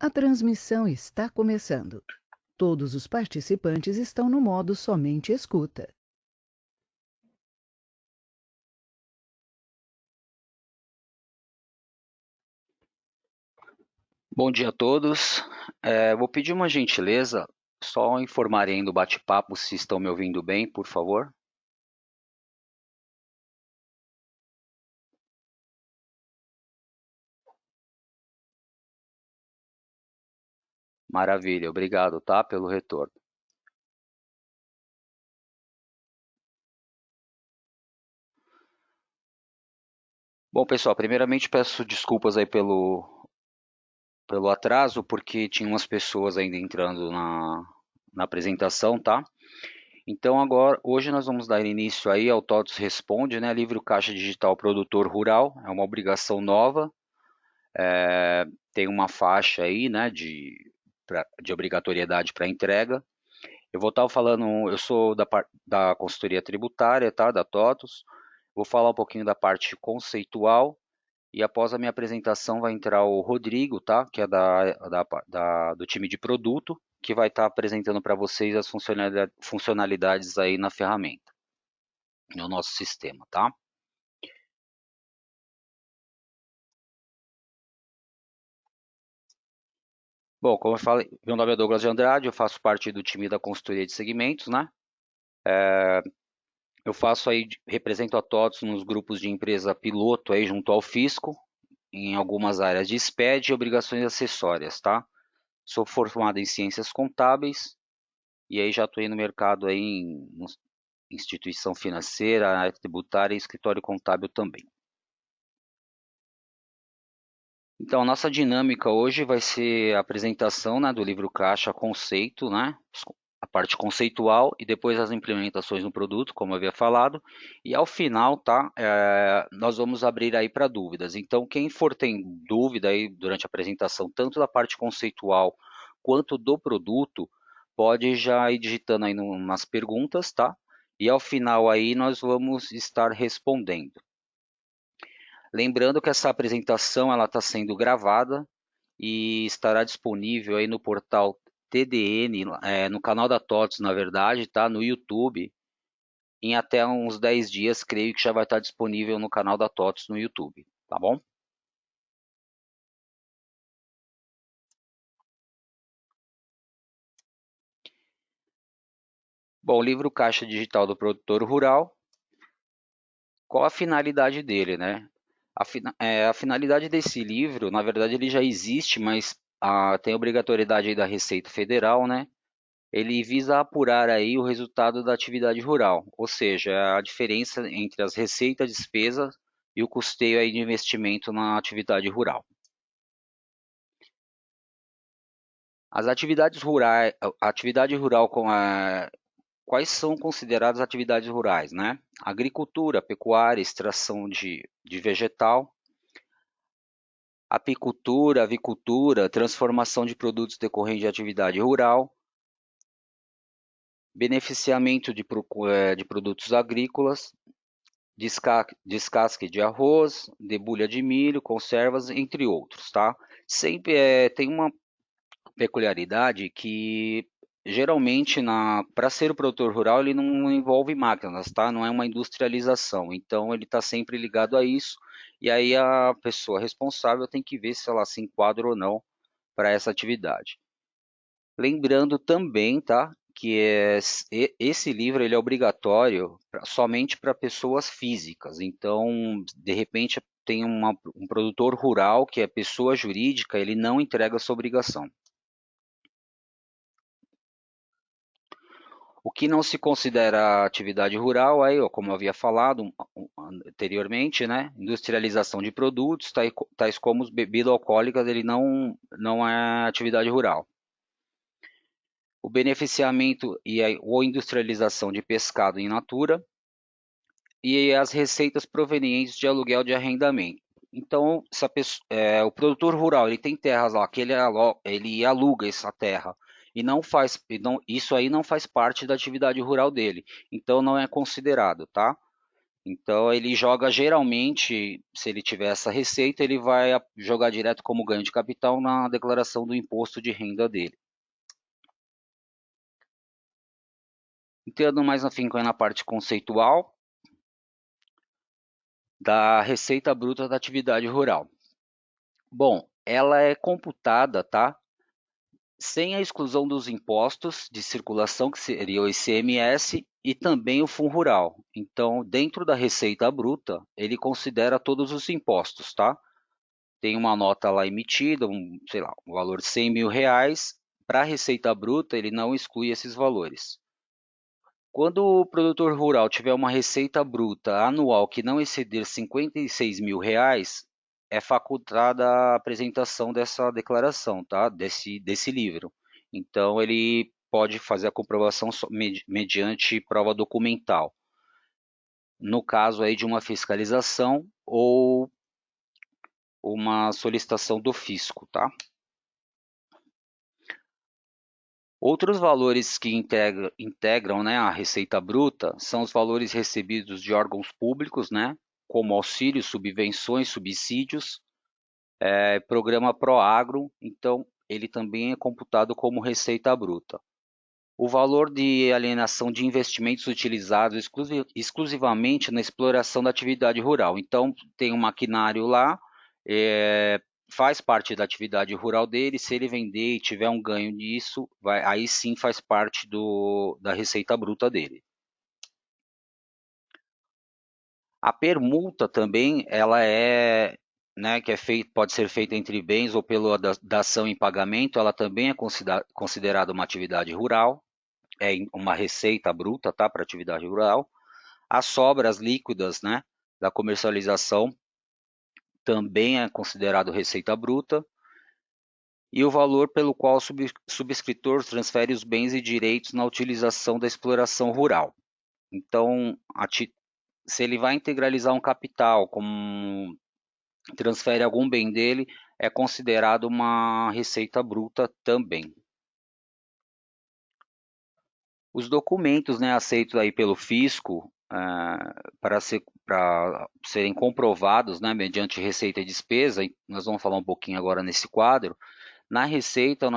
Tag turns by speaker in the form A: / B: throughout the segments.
A: A transmissão está começando. Todos os participantes estão no modo somente escuta.
B: Bom dia a todos. Vou pedir uma gentileza, só informarem aí no bate-papo se estão me ouvindo bem, por favor. Maravilha, obrigado, tá, pelo retorno. Bom, pessoal, primeiramente peço desculpas aí pelo atraso, porque tinha umas pessoas ainda entrando na apresentação, tá? Então agora, hoje nós vamos dar início aí ao TOTS Responde, né? Livro Caixa Digital Produtor Rural, é uma obrigação nova, tem uma faixa aí, né, de obrigatoriedade para entrega. Eu vou estar falando, eu sou da consultoria tributária, tá, da TOTUS. Vou falar um pouquinho da parte conceitual e após a minha apresentação vai entrar o Rodrigo, tá, que é do time de produto, que vai estar apresentando para vocês as funcionalidades aí na ferramenta, no nosso sistema, tá? Bom, como eu falei, meu nome é Douglas de Andrade, eu faço parte do time da consultoria de segmentos, né? Eu faço aí, represento a TOTUS nos grupos de empresa piloto aí junto ao Fisco, em algumas áreas de SPED e obrigações acessórias, tá? Sou formado em ciências contábeis e aí já estou aí no mercado aí em instituição financeira, área tributária e escritório contábil também. Então, a nossa dinâmica hoje vai ser a apresentação, né, do livro Caixa Conceito, né, a parte conceitual e depois as implementações no produto, como eu havia falado. E ao final, tá, nós vamos abrir aí para dúvidas. Então, quem for tem dúvida aí durante a apresentação, tanto da parte conceitual quanto do produto, pode já ir digitando aí nas perguntas, tá? E ao final aí nós vamos estar respondendo. Lembrando que essa apresentação ela está sendo gravada e estará disponível aí no portal TDN, no canal da TOTS, na verdade, tá? No YouTube. Em até uns 10 dias, creio que já vai estar disponível no canal da TOTS no YouTube, tá bom? Bom, o livro Caixa Digital do Produtor Rural, qual a finalidade dele, né? A finalidade desse livro, na verdade, ele já existe, mas tem obrigatoriedade aí da Receita Federal, né? Ele visa apurar aí o resultado da atividade rural, ou seja, a diferença entre as receitas, despesas e o custeio aí de investimento na atividade rural. As atividades rurais, a atividade rural quais são consideradas atividades rurais, né? Agricultura, pecuária, extração de vegetal, apicultura, avicultura, transformação de produtos decorrentes de atividade rural, beneficiamento de produtos agrícolas, descasque de arroz, debulha de milho, conservas, entre outros, tá? Sempre tem uma peculiaridade que geralmente para ser o produtor rural ele não envolve máquinas, tá? Não é uma industrialização, então ele está sempre ligado a isso e aí a pessoa responsável tem que ver se ela se enquadra ou não para essa atividade. Lembrando também, tá, que esse livro ele é obrigatório somente para pessoas físicas. Então, de repente, tem um produtor rural que é pessoa jurídica, ele não entrega essa obrigação. O que não se considera atividade rural, aí, ó, como eu havia falado anteriormente, né, industrialização de produtos, tais como bebidas alcoólicas, ele não é atividade rural. O beneficiamento ou industrialização de pescado in natura e as receitas provenientes de aluguel de arrendamento. Então, se o produtor rural ele tem terras lá que ele aluga essa terra e não faz, isso aí não faz parte da atividade rural dele, então não é considerado, tá? Então ele joga geralmente, se ele tiver essa receita, ele vai jogar direto como ganho de capital na declaração do imposto de renda dele. Entrando mais afinco na parte conceitual da receita bruta da atividade rural. Bom, ela é computada, tá? Sem a exclusão dos impostos de circulação, que seria o ICMS, e também o Fundo Rural. Então, dentro da receita bruta, ele considera todos os impostos, tá? Tem uma nota lá emitida, sei lá, um valor de R$ 100.000. Para a receita bruta, ele não exclui esses valores. Quando o produtor rural tiver uma receita bruta anual que não exceder R$ 56.000, é facultada a apresentação dessa declaração, tá? Desse livro. Então, ele pode fazer a comprovação mediante prova documental. No caso aí de uma fiscalização ou uma solicitação do fisco, tá? Outros valores que integram, né, a receita bruta são os valores recebidos de órgãos públicos, né, como auxílios, subvenções, subsídios, programa Proagro, então ele também é computado como receita bruta. O valor de alienação de investimentos utilizados exclusivamente na exploração da atividade rural. Então, tem um maquinário lá, faz parte da atividade rural dele, se ele vender e tiver um ganho nisso, aí sim faz parte da receita bruta dele. A permuta também, ela né, que pode ser feita entre bens ou pela dação em pagamento, ela também é considerada uma atividade rural, é uma receita bruta, tá, para atividade rural. As sobras líquidas, né, da comercialização também é considerado receita bruta. E o valor pelo qual o subscritor transfere os bens e direitos na utilização da exploração rural. Então, se ele vai integralizar um capital, como transfere algum bem dele, é considerado uma receita bruta também. Os documentos, né, aceitos aí pelo fisco para serem comprovados, né, mediante receita e despesa, e nós vamos falar um pouquinho agora nesse quadro. Na receita,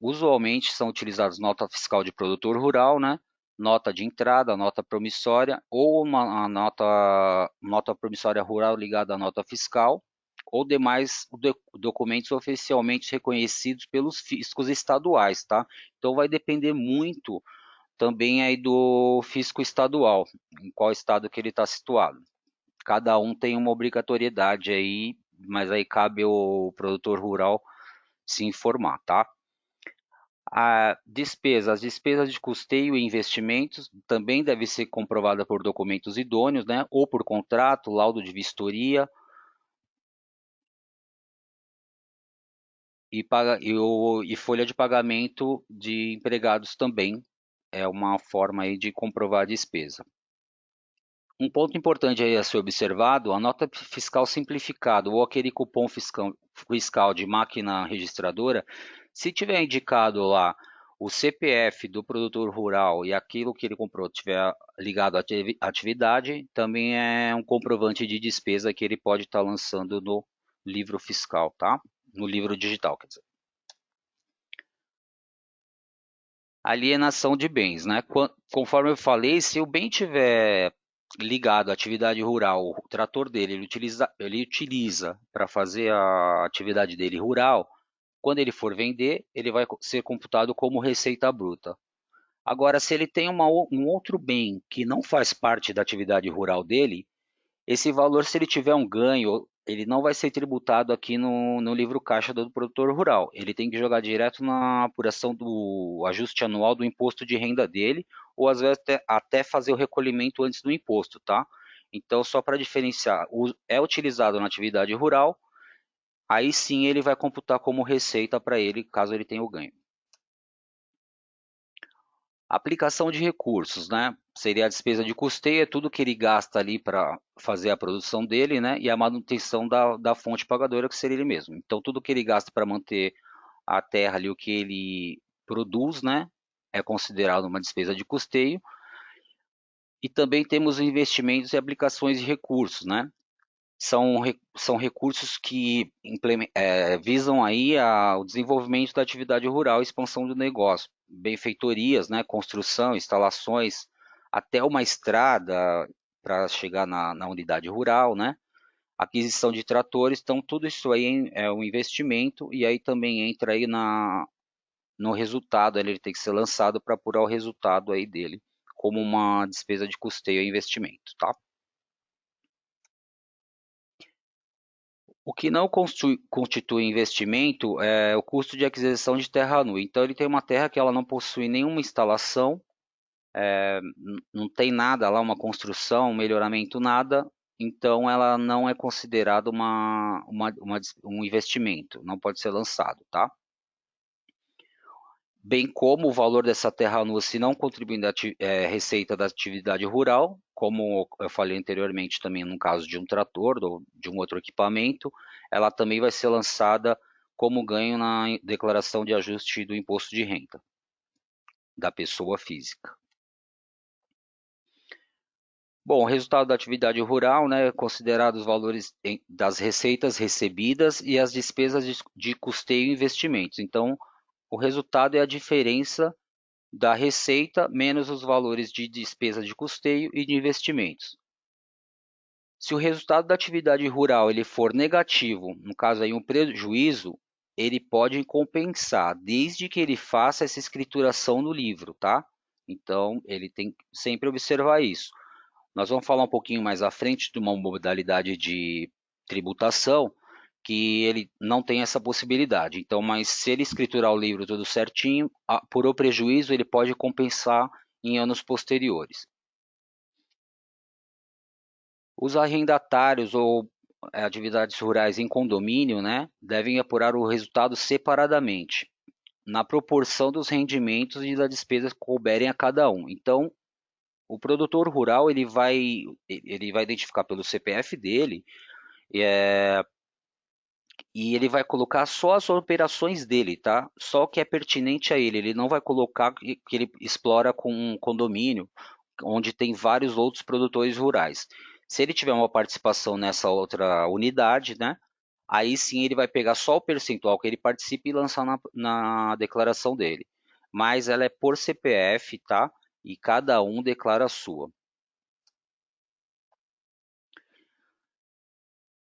B: usualmente são utilizados nota fiscal de produtor rural, né, nota de entrada, nota promissória, ou uma nota promissória rural ligada à nota fiscal, ou demais documentos oficialmente reconhecidos pelos fiscos estaduais, tá? Então vai depender muito também aí do fisco estadual, em qual estado que ele está situado. Cada um tem uma obrigatoriedade aí, mas aí cabe ao produtor rural se informar, tá? As despesas de custeio e investimentos também devem ser comprovadas por documentos idôneos, né? Ou por contrato, laudo de vistoria e folha de pagamento de empregados também. É uma forma aí de comprovar a despesa. Um ponto importante aí a ser observado, a nota fiscal simplificada ou aquele cupom fiscal de máquina registradora, se tiver indicado lá o CPF do produtor rural e aquilo que ele comprou tiver ligado à atividade, também é um comprovante de despesa que ele pode estar lançando no livro fiscal, tá? No livro digital, quer dizer. Alienação de bens, né? Conforme eu falei, se o bem tiver ligado à atividade rural, o trator dele ele utiliza para fazer a atividade dele rural, quando ele for vender, ele vai ser computado como receita bruta. Agora, se ele tem um outro bem que não faz parte da atividade rural dele, esse valor, se ele tiver um ganho, ele não vai ser tributado aqui no livro caixa do produtor rural. Ele tem que jogar direto na apuração do ajuste anual do imposto de renda dele, ou às vezes até fazer o recolhimento antes do imposto, tá? Então, só para diferenciar, é utilizado na atividade rural, aí sim ele vai computar como receita para ele, caso ele tenha o ganho. Aplicação de recursos, né? Seria a despesa de custeio, é tudo que ele gasta ali para fazer a produção dele, né? E a manutenção da fonte pagadora, que seria ele mesmo. Então, tudo que ele gasta para manter a terra ali, o que ele produz, né? É considerado uma despesa de custeio. E também temos investimentos e aplicações de recursos, né? São recursos que visam aí o desenvolvimento da atividade rural e expansão do negócio, benfeitorias, né, construção, instalações, até uma estrada para chegar na unidade rural, né, aquisição de tratores, então tudo isso aí é um investimento e aí também entra aí no resultado, ele tem que ser lançado para apurar o resultado aí dele, como uma despesa de custeio e investimento, tá? O que não constitui investimento é o custo de aquisição de terra nua. Então, ele tem uma terra que ela não possui nenhuma instalação, não tem nada lá, uma construção, um melhoramento, nada. Então, ela não é considerada um investimento, não pode ser lançado, tá? Bem como o valor dessa terra nua, se não contribuir na receita da atividade rural, como eu falei anteriormente também no caso de um trator ou de um outro equipamento, ela também vai ser lançada como ganho na declaração de ajuste do imposto de renda da pessoa física. Bom, o resultado da atividade rural, né, considerados os valores das receitas recebidas e as despesas de custeio e investimentos. Então, o resultado é a diferença da receita menos os valores de despesa de custeio e de investimentos. Se o resultado da atividade rural ele for negativo, no caso aí um prejuízo, ele pode compensar, desde que ele faça essa escrituração no livro, tá? Então, ele tem que sempre observar isso. Nós vamos falar um pouquinho mais à frente de uma modalidade de tributação que ele não tem essa possibilidade. Então, mas se ele escriturar o livro tudo certinho, por o prejuízo ele pode compensar em anos posteriores. Os arrendatários ou atividades rurais em condomínio, né, devem apurar o resultado separadamente, na proporção dos rendimentos e das despesas que couberem a cada um. Então, o produtor rural ele vai identificar pelo CPF dele e ele vai colocar só as operações dele, tá? Só o que é pertinente a ele. Ele não vai colocar que ele explora com um condomínio onde tem vários outros produtores rurais. Se ele tiver uma participação nessa outra unidade, né? Aí sim ele vai pegar só o percentual que ele participa e lançar na declaração dele. Mas ela é por CPF, tá? E cada um declara a sua.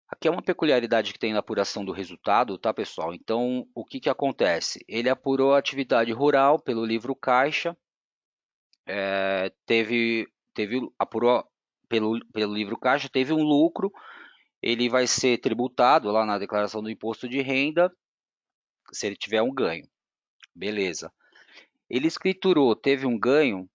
B: Aqui é uma peculiaridade que tem na apuração do resultado, tá, pessoal? Então, o que que acontece? Ele apurou a atividade rural pelo livro caixa, apurou pelo livro caixa, teve um lucro, ele vai ser tributado lá na declaração do imposto de renda, se ele tiver um ganho. Beleza. Ele escriturou, teve um ganho,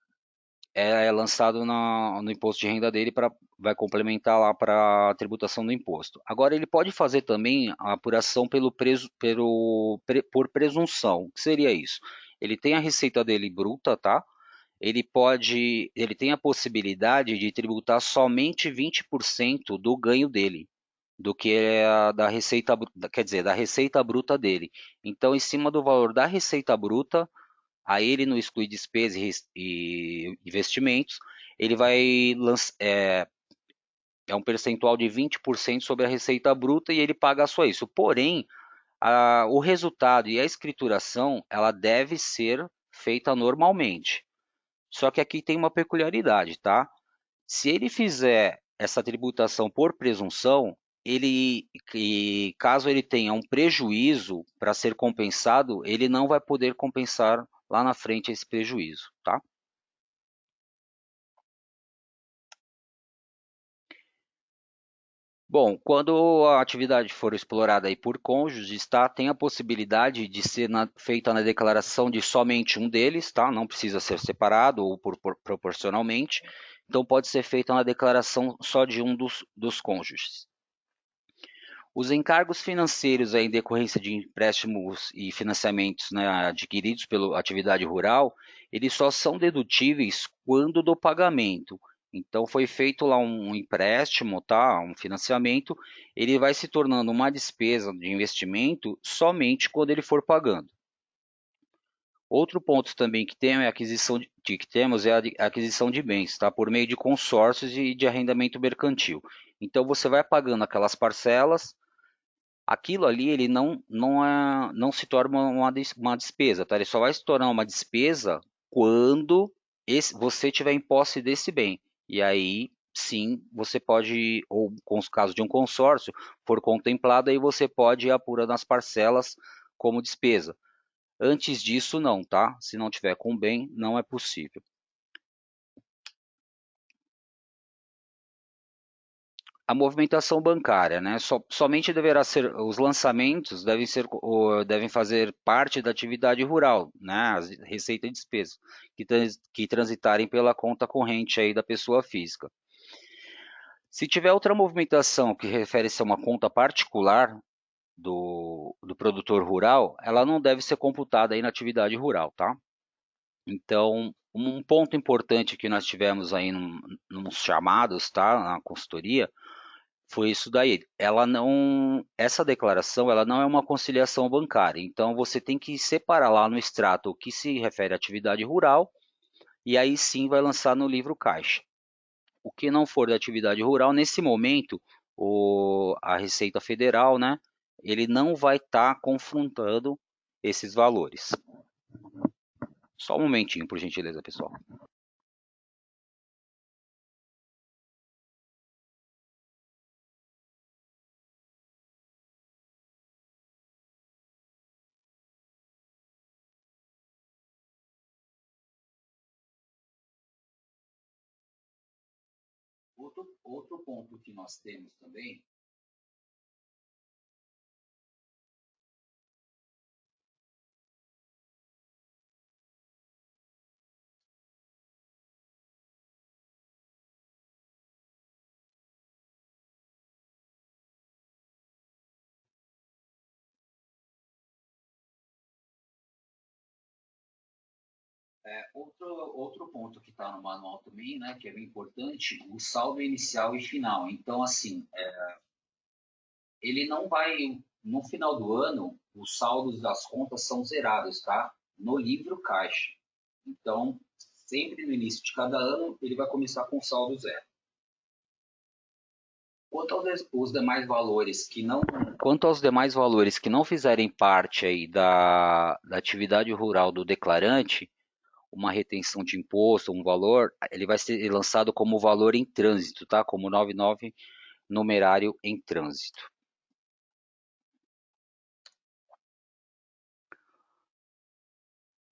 B: é lançado no imposto de renda dele vai complementar lá para a tributação do imposto. Agora ele pode fazer também a apuração por presunção. O que seria isso? Ele tem a receita dele bruta, tá? Ele tem a possibilidade de tributar somente 20% do ganho dele, do que é da receita, quer dizer, da receita bruta dele. Então, em cima do valor da receita bruta, aí ele não exclui despesas e investimentos, ele vai é um percentual de 20% sobre a receita bruta e ele paga só isso. Porém, o resultado e a escrituração, ela deve ser feita normalmente. Só que aqui tem uma peculiaridade, tá? Se ele fizer essa tributação por presunção, e caso ele tenha um prejuízo para ser compensado, ele não vai poder compensar lá na frente esse prejuízo, tá? Bom, quando a atividade for explorada aí por cônjuges, tá, tem a possibilidade de ser feita na declaração de somente um deles, tá? Não precisa ser separado ou proporcionalmente. Então pode ser feita na declaração só de um dos cônjuges. Os encargos financeiros aí, em decorrência de empréstimos e financiamentos, né, adquiridos pela atividade rural, eles só são dedutíveis quando do pagamento. Então foi feito lá um empréstimo, tá, um financiamento, ele vai se tornando uma despesa de investimento somente quando ele for pagando. Outro ponto também que tem é a que temos é a aquisição de bens, tá? Por meio de consórcios e de arrendamento mercantil. Então você vai pagando aquelas parcelas, aquilo ali ele não se torna uma despesa, tá? Ele só vai se tornar uma despesa quando você tiver em posse desse bem. E aí sim você pode, ou com os casos de um consórcio, for contemplado, aí você pode ir apurando as parcelas como despesa. Antes disso, não, tá? Se não tiver com bem, não é possível. A movimentação bancária, né? Somente deverá ser, os lançamentos devem fazer parte da atividade rural, né? As receita e despesa que transitarem pela conta corrente aí da pessoa física. Se tiver outra movimentação que refere-se a uma conta particular do produtor rural, ela não deve ser computada aí na atividade rural, tá? Então, um ponto importante que nós tivemos aí nos chamados, tá, na consultoria, foi isso daí. Essa declaração, ela não é uma conciliação bancária. Então, você tem que separar lá no extrato o que se refere à atividade rural e aí sim vai lançar no livro caixa. O que não for da atividade rural, nesse momento, a Receita Federal, né, ele não vai estar confrontando esses valores. Só um momentinho, por gentileza, pessoal. Outro ponto que nós temos também. Outro ponto que está no manual também, né, que é bem importante, o saldo inicial e final. Então, assim, ele não vai, no final do ano, os saldos das contas são zerados, tá? No livro caixa. Então, sempre no início de cada ano, ele vai começar com saldo zero. Quanto aos demais valores que não fizerem parte aí da atividade rural do declarante, uma retenção de imposto, um valor, ele vai ser lançado como valor em trânsito, tá? Como 99 numerário em trânsito.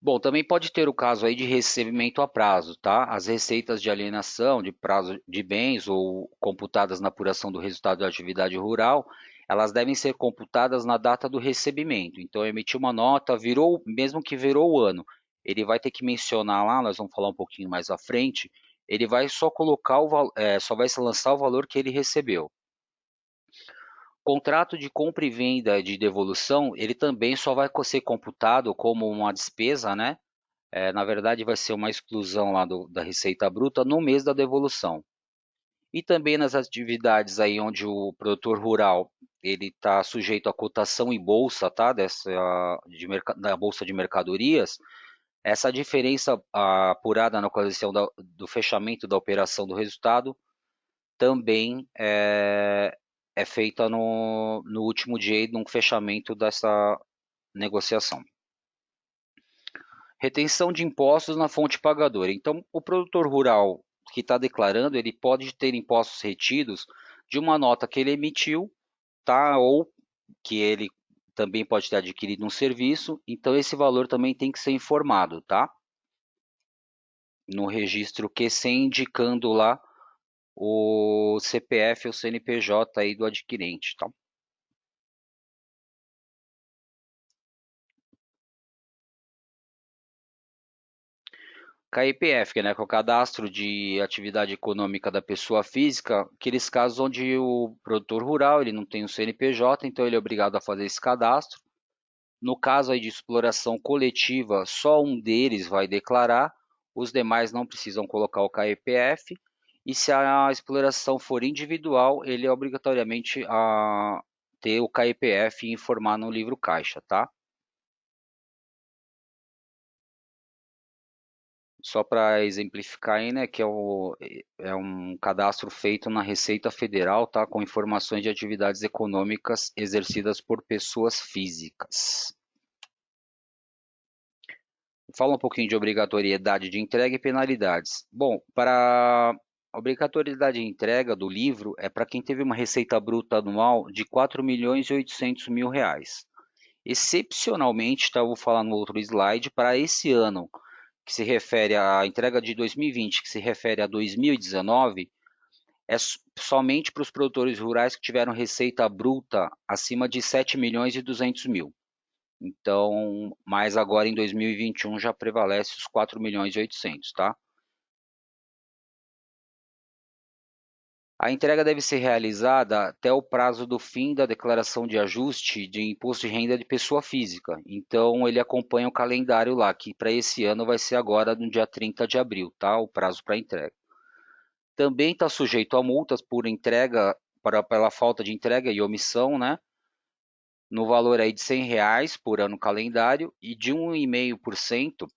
B: Bom, também pode ter o caso aí de recebimento a prazo, tá? As receitas de alienação de prazo de bens ou computadas na apuração do resultado da atividade rural, elas devem ser computadas na data do recebimento. Então, emitiu uma nota, mesmo que virou o ano, ele vai ter que mencionar lá, nós vamos falar um pouquinho mais à frente, ele vai só colocar só vai se lançar o valor que ele recebeu. Contrato de compra e venda de devolução, ele também só vai ser computado como uma despesa, né? Na verdade, vai ser uma exclusão lá da receita bruta no mês da devolução. E também nas atividades aí onde o produtor rural ele está sujeito à cotação em bolsa, tá? Da bolsa de mercadorias, essa diferença apurada na ocasião do fechamento da operação do resultado também é feita no último dia no fechamento dessa negociação. Retenção de impostos na fonte pagadora. Então, o produtor rural que está declarando, ele pode ter impostos retidos de uma nota que ele emitiu, tá? Ou que ele também pode ter adquirido um serviço. Então, esse valor também tem que ser informado, tá? No registro QC, indicando lá o CPF ou CNPJ aí do adquirente, tá? KIPF, né, que é o Cadastro de Atividade Econômica da Pessoa Física, aqueles casos onde o produtor rural ele não tem um CNPJ, então ele é obrigado a fazer esse cadastro. No caso aí de exploração coletiva, só um deles vai declarar, os demais não precisam colocar o KIPF. E se a exploração for individual, ele é obrigatoriamente a ter o KIPF e informar no livro caixa, tá? Só para exemplificar aí, né, que é um cadastro feito na Receita Federal, tá, com informações de atividades econômicas exercidas por pessoas físicas. Fala um pouquinho de obrigatoriedade de entrega e penalidades. Bom, para a obrigatoriedade de entrega do livro é para quem teve uma receita bruta anual de 4.800.000 reais. Excepcionalmente, tá, eu vou falar no outro slide, para esse ano, que se refere à entrega de 2020, que se refere a 2019, é somente para os produtores rurais que tiveram receita bruta acima de 7.200.000. Então, mas agora em 2021 já prevalece os 4.800.000, tá? A entrega deve ser realizada até o prazo do fim da declaração de ajuste de imposto de renda de pessoa física. Então, ele acompanha o calendário lá, que para esse ano vai ser agora no dia 30 de abril, tá? O prazo para entrega. Também está sujeito a multas por entrega, pela falta de entrega e omissão, né? No valor aí de R$ 100 por ano calendário e de 1,5%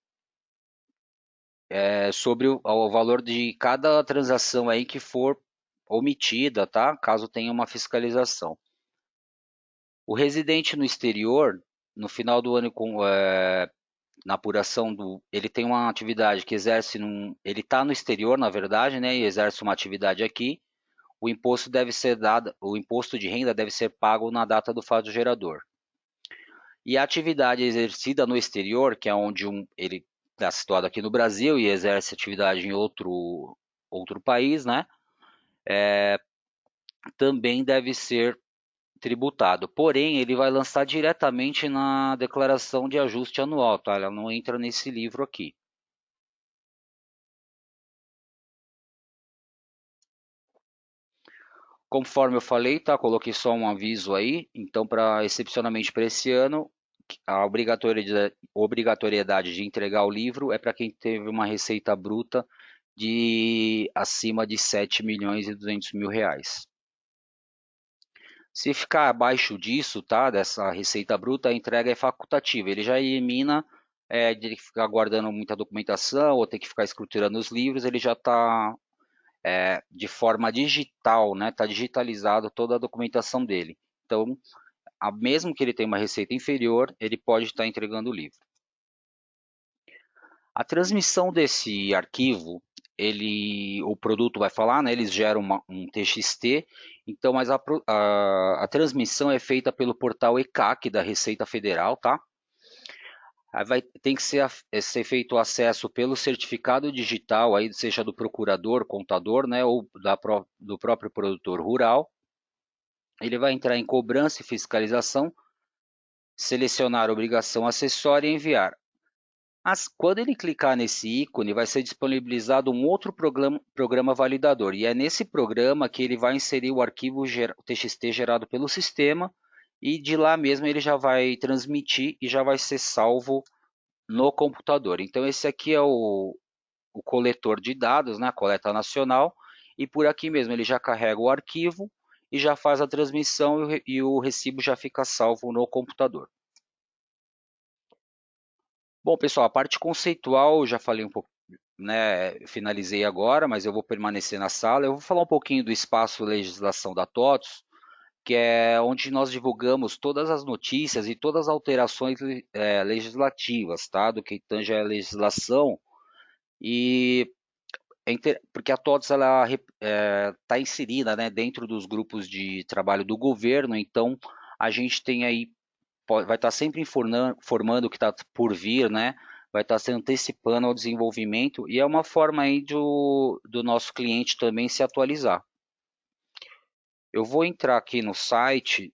B: sobre o valor de cada transação aí que for omitida, tá? Caso tenha uma fiscalização. O residente no exterior, no final do ano, na apuração ele tem uma atividade que exerce, ele está no exterior, na verdade, né? E exerce uma atividade aqui. O imposto deve ser dado, o imposto de renda deve ser pago na data do fato gerador. E a atividade exercida no exterior, que é onde ele está situado aqui no Brasil e exerce atividade em outro país, né? Também deve ser tributado. Porém, ele vai lançar diretamente na declaração de ajuste anual, tá? Ela não entra nesse livro aqui. Conforme eu falei, tá? Coloquei só um aviso aí. Então, excepcionalmente para esse ano, a obrigatoriedade de entregar o livro é para quem teve uma receita bruta de acima de 7.200.000 reais. Se ficar abaixo disso, tá, dessa receita bruta, a entrega é facultativa. Ele já elimina de ficar guardando muita documentação ou ter que ficar escrutinando os livros, ele já está de forma digital, né? Está digitalizado toda a documentação dele. Então, mesmo que ele tenha uma receita inferior, ele pode estar entregando o livro. A transmissão desse arquivo, o produto vai falar, né? Eles geram um TXT, então, mas a transmissão é feita pelo portal ECAC da Receita Federal, tá? Aí tem que ser feito o acesso pelo certificado digital, aí seja do procurador, contador, né, ou do próprio produtor rural. Ele vai entrar em cobrança e fiscalização, selecionar a obrigação acessória e enviar. Quando ele clicar nesse ícone, vai ser disponibilizado um outro programa validador. E é nesse programa que ele vai inserir o arquivo TXT gerado pelo sistema. E de lá mesmo ele já vai transmitir e já vai ser salvo no computador. Então, esse aqui é o coletor de dados, né, a coleta nacional. E por aqui mesmo ele já carrega o arquivo e já faz a transmissão e o recibo já fica salvo no computador. Bom, pessoal, a parte conceitual eu já falei um pouco, né, finalizei agora, mas eu vou permanecer na sala. Eu vou falar um pouquinho do espaço legislação da TOTS, que é onde nós divulgamos todas as notícias e todas as alterações legislativas, tá, do que tange a legislação. E porque a TOTS ela está inserida, né, dentro dos grupos de trabalho do governo, então a gente tem aí vai estar sempre informando o que está por vir, né? Vai estar se antecipando ao desenvolvimento e é uma forma aí do nosso cliente também se atualizar. Eu vou entrar aqui no site,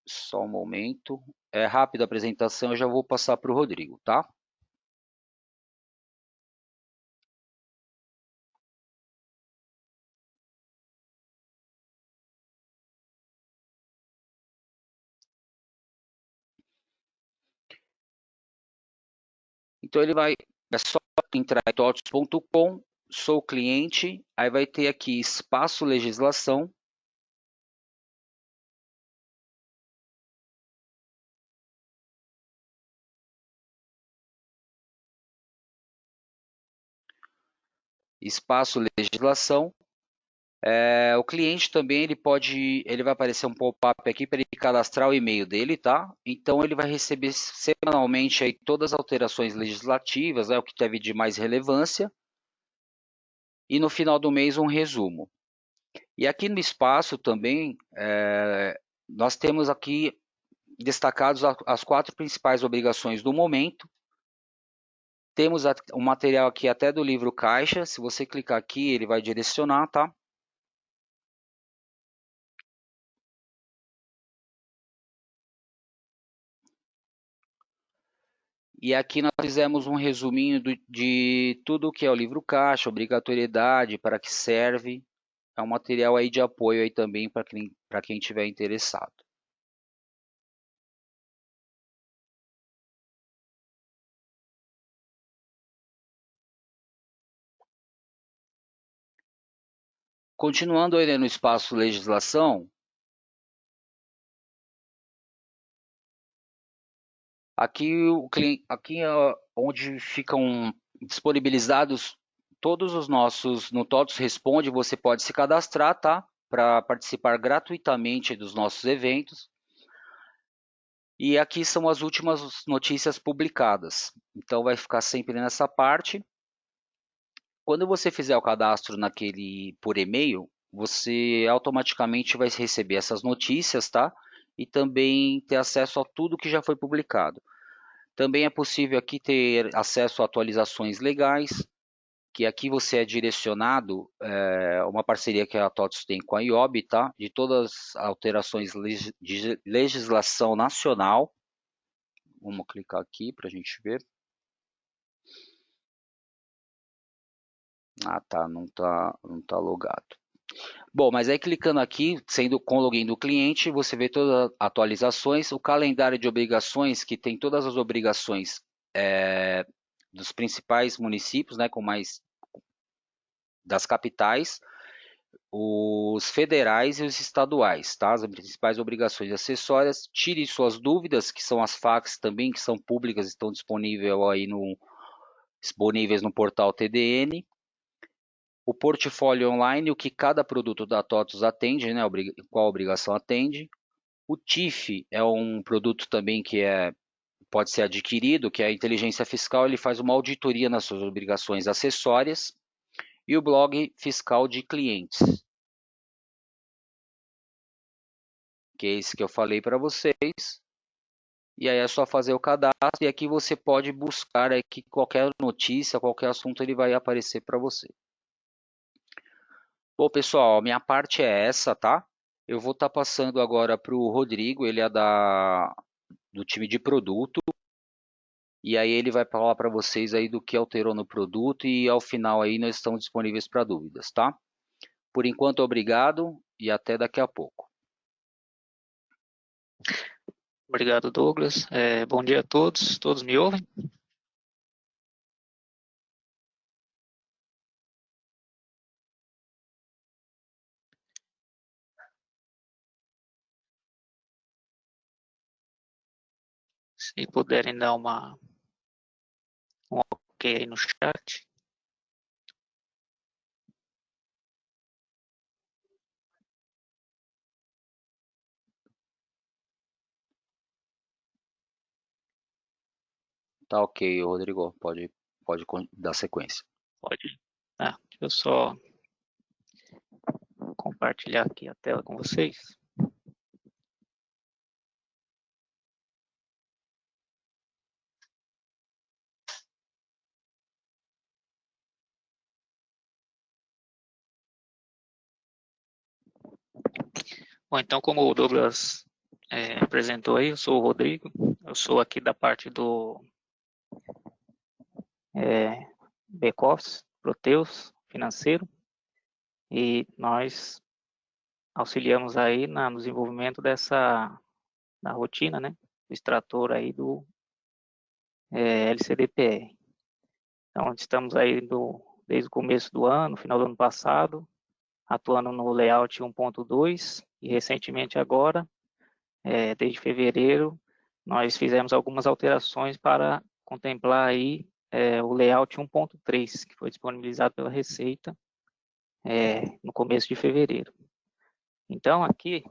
B: só um momento. É rápida a apresentação, eu já vou passar para o Rodrigo, tá? Então é só entrar em totos.com, sou cliente, aí vai ter aqui espaço legislação. espaço legislação. O cliente também ele vai aparecer um pop-up aqui para ele cadastrar o e-mail dele, tá? Então ele vai receber semanalmente aí todas as alterações legislativas, o que teve de mais relevância, e no final do mês um resumo. E aqui no espaço também nós temos aqui destacados as 4 principais obrigações do momento. Temos um material aqui até do livro caixa. Se você clicar aqui, ele vai direcionar, tá? E aqui nós fizemos um resuminho de tudo o que é o livro caixa, obrigatoriedade, para que serve. É um material aí de apoio aí também para quem tiver interessado. Continuando aí no espaço legislação, aqui aqui é onde ficam disponibilizados todos os nossos, no TOTOS Responde, você pode se cadastrar, tá? Para participar gratuitamente dos nossos eventos. E aqui são as últimas notícias publicadas. Então vai ficar sempre nessa parte. Quando você fizer o cadastro por e-mail, você automaticamente vai receber essas notícias, tá? E também ter acesso a tudo que já foi publicado. Também é possível aqui ter acesso a atualizações legais, que aqui você é direcionado, uma parceria que a TOTS tem com a IOB, tá? De todas as alterações de legislação nacional. Vamos clicar aqui para a gente ver. Ah, tá, não tá logado. Bom, mas aí clicando aqui, sendo com o login do cliente, você vê todas as atualizações, o calendário de obrigações, que tem todas as obrigações dos principais municípios, né, com mais das capitais, os federais e os estaduais, tá? As principais obrigações acessórias. Tire suas dúvidas, que são as facs também, que são públicas, estão disponíveis no portal TDN. O portfólio online, o que cada produto da TOTOS atende, né? Qual obrigação atende. O TIF é um produto também que pode ser adquirido, que é a inteligência fiscal, ele faz uma auditoria nas suas obrigações acessórias. E o blog fiscal de clientes, que é esse que eu falei para vocês. E aí é só fazer o cadastro e aqui você pode buscar aqui qualquer notícia, qualquer assunto, ele vai aparecer para você. Bom, pessoal, a minha parte é essa, tá? Eu vou estar passando agora para o Rodrigo, ele é do time de produto. E aí ele vai falar para vocês aí do que alterou no produto e ao final aí nós estamos disponíveis para dúvidas, tá? Por enquanto, obrigado e até daqui a pouco.
C: Obrigado, Douglas. Bom dia a todos. Todos me ouvem? Se puderem dar um ok aí no chat.
B: Tá ok, Rodrigo, pode dar sequência.
C: Pode. Deixa eu só compartilhar aqui a tela com vocês. Bom, então, como o Douglas apresentou aí, eu sou o Rodrigo, eu sou aqui da parte do back-office, Proteus, financeiro, e nós auxiliamos aí no desenvolvimento da rotina, né, do extrator aí do LCDPR. Então, estamos aí desde o começo do ano, final do ano passado, atuando no layout 1.2 e recentemente agora, desde fevereiro, nós fizemos algumas alterações para contemplar aí o layout 1.3, que foi disponibilizado pela Receita no começo de fevereiro. Então, aqui,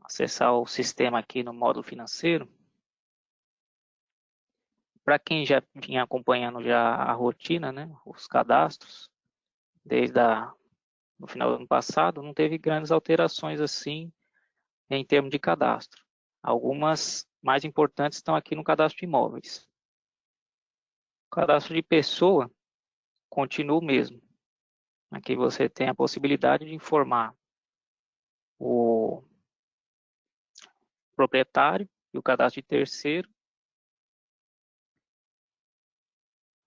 C: acessar o sistema aqui no módulo financeiro. Para quem já vinha acompanhando já a rotina, né, os cadastros, desde no final do ano passado, não teve grandes alterações assim em termos de cadastro. Algumas mais importantes estão aqui no cadastro de imóveis. O cadastro de pessoa continua o mesmo. Aqui você tem a possibilidade de informar o proprietário e o cadastro de terceiro,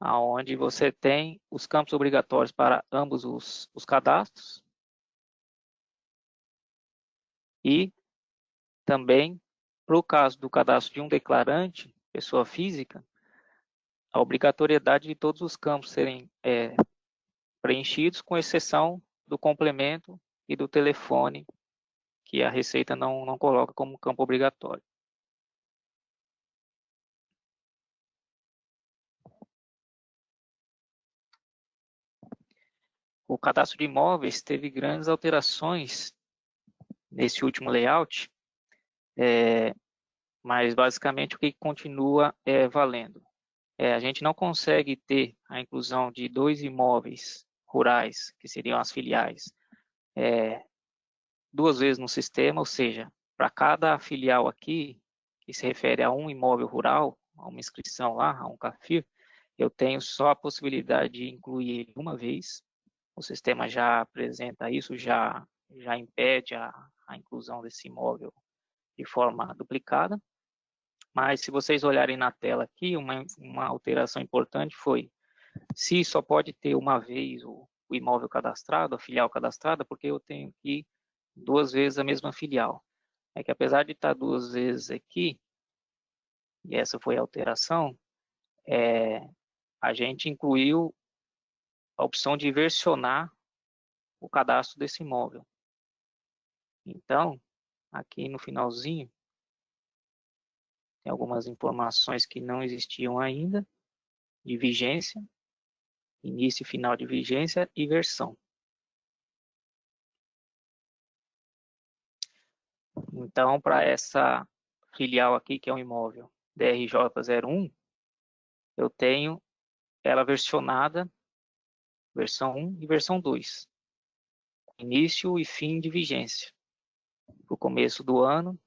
C: aonde você tem os campos obrigatórios para ambos os cadastros e também, para o caso do cadastro de um declarante, pessoa física, a obrigatoriedade de todos os campos serem preenchidos, com exceção do complemento e do telefone, que a Receita não coloca como campo obrigatório. O cadastro de imóveis teve grandes alterações nesse último layout, mas basicamente o que continua valendo? A gente não consegue ter a inclusão de 2 imóveis rurais, que seriam as filiais, 2 vezes no sistema, ou seja, para cada filial aqui, que se refere a um imóvel rural, a uma inscrição lá, a um CAFIR, eu tenho só a possibilidade de incluir ele uma vez. O sistema já apresenta isso, já impede a inclusão desse imóvel de forma duplicada. Mas se vocês olharem na tela aqui, uma alteração importante foi, se só pode ter uma vez o imóvel cadastrado, a filial cadastrada, porque eu tenho aqui 2 vezes a mesma filial. É que apesar de estar 2 vezes aqui, e essa foi a alteração, a gente incluiu a opção de versionar o cadastro desse imóvel. Então, aqui no finalzinho, tem algumas informações que não existiam ainda, de vigência, início e final de vigência e versão. Então, para essa filial aqui, que é um imóvel DRJ01, eu tenho ela versionada, versão 1 e versão 2. Início e fim de vigência. O começo do ano,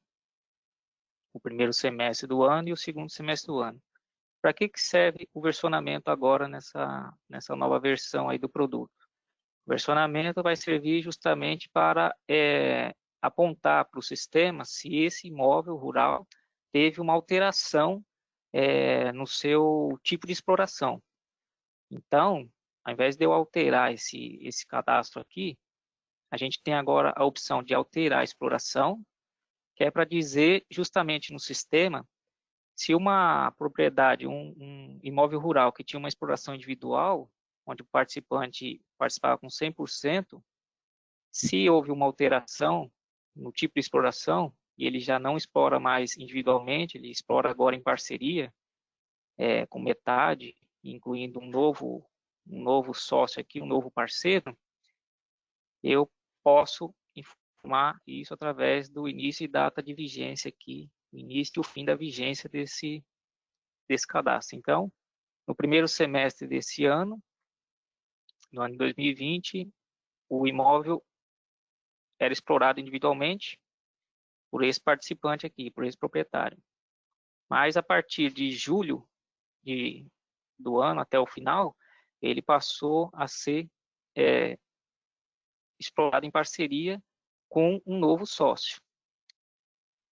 C: o primeiro semestre do ano e o segundo semestre do ano. Para que serve o versionamento agora nessa nova versão aí do produto? O versionamento vai servir justamente para apontar para o sistema se esse imóvel rural teve uma alteração no seu tipo de exploração. Então, ao invés de eu alterar esse cadastro aqui, a gente tem agora a opção de alterar a exploração, que é para dizer justamente no sistema se uma propriedade, um imóvel rural que tinha uma exploração individual, onde o participante participava com 100%, se houve uma alteração no tipo de exploração, e ele já não explora mais individualmente, ele explora agora em parceria, com metade, incluindo um novo sócio aqui, um novo parceiro, eu posso informar isso através do início e data de vigência aqui, o início e o fim da vigência desse cadastro. Então, no primeiro semestre desse ano, no ano de 2020, o imóvel era explorado individualmente por esse participante aqui, por esse proprietário. Mas a partir de julho do ano até o final, ele passou a ser explorado em parceria com um novo sócio.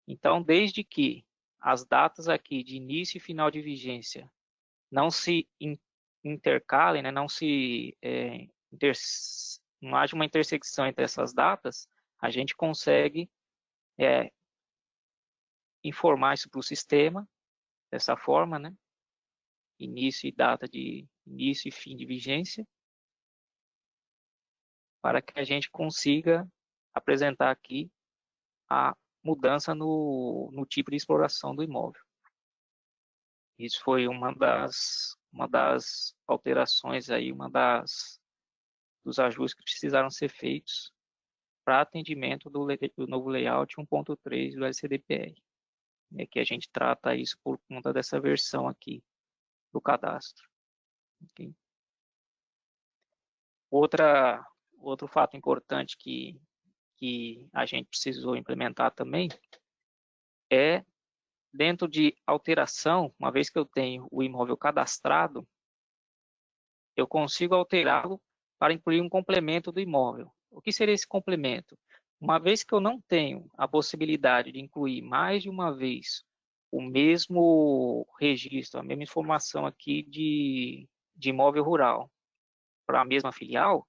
C: Então, desde que as datas aqui de início e final de vigência não se intercalem, né, não haja uma intersecção entre essas datas, a gente consegue informar isso para o sistema dessa forma, né? Início e data de início e fim de vigência, para que a gente consiga apresentar aqui a mudança no tipo de exploração do imóvel. Isso foi uma das alterações aí, dos ajustes que precisaram ser feitos para atendimento do novo layout 1.3 do LCDPR. É que a gente trata isso por conta dessa versão aqui do cadastro. Okay? Outro fato importante que a gente precisou implementar também é, dentro de alteração, uma vez que eu tenho o imóvel cadastrado, eu consigo alterá-lo para incluir um complemento do imóvel. O que seria esse complemento? Uma vez que eu não tenho a possibilidade de incluir mais de uma vez o mesmo registro, a mesma informação aqui de imóvel rural para a mesma filial,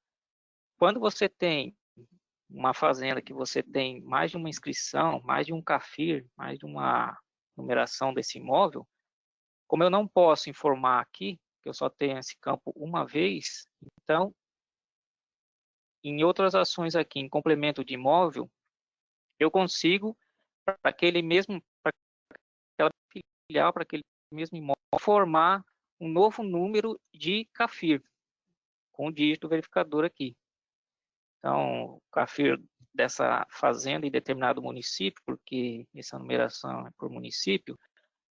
C: quando você tem uma fazenda que você tem mais de uma inscrição, mais de um CAFIR, mais de uma numeração desse imóvel, como eu não posso informar aqui, que eu só tenho esse campo uma vez, então, em outras ações aqui, em complemento de imóvel, eu consigo, para aquela filial, para aquele mesmo imóvel, formar um novo número de CAFIR, com o dígito verificador aqui. Então, o CAFIR dessa fazenda em determinado município, porque essa numeração é por município,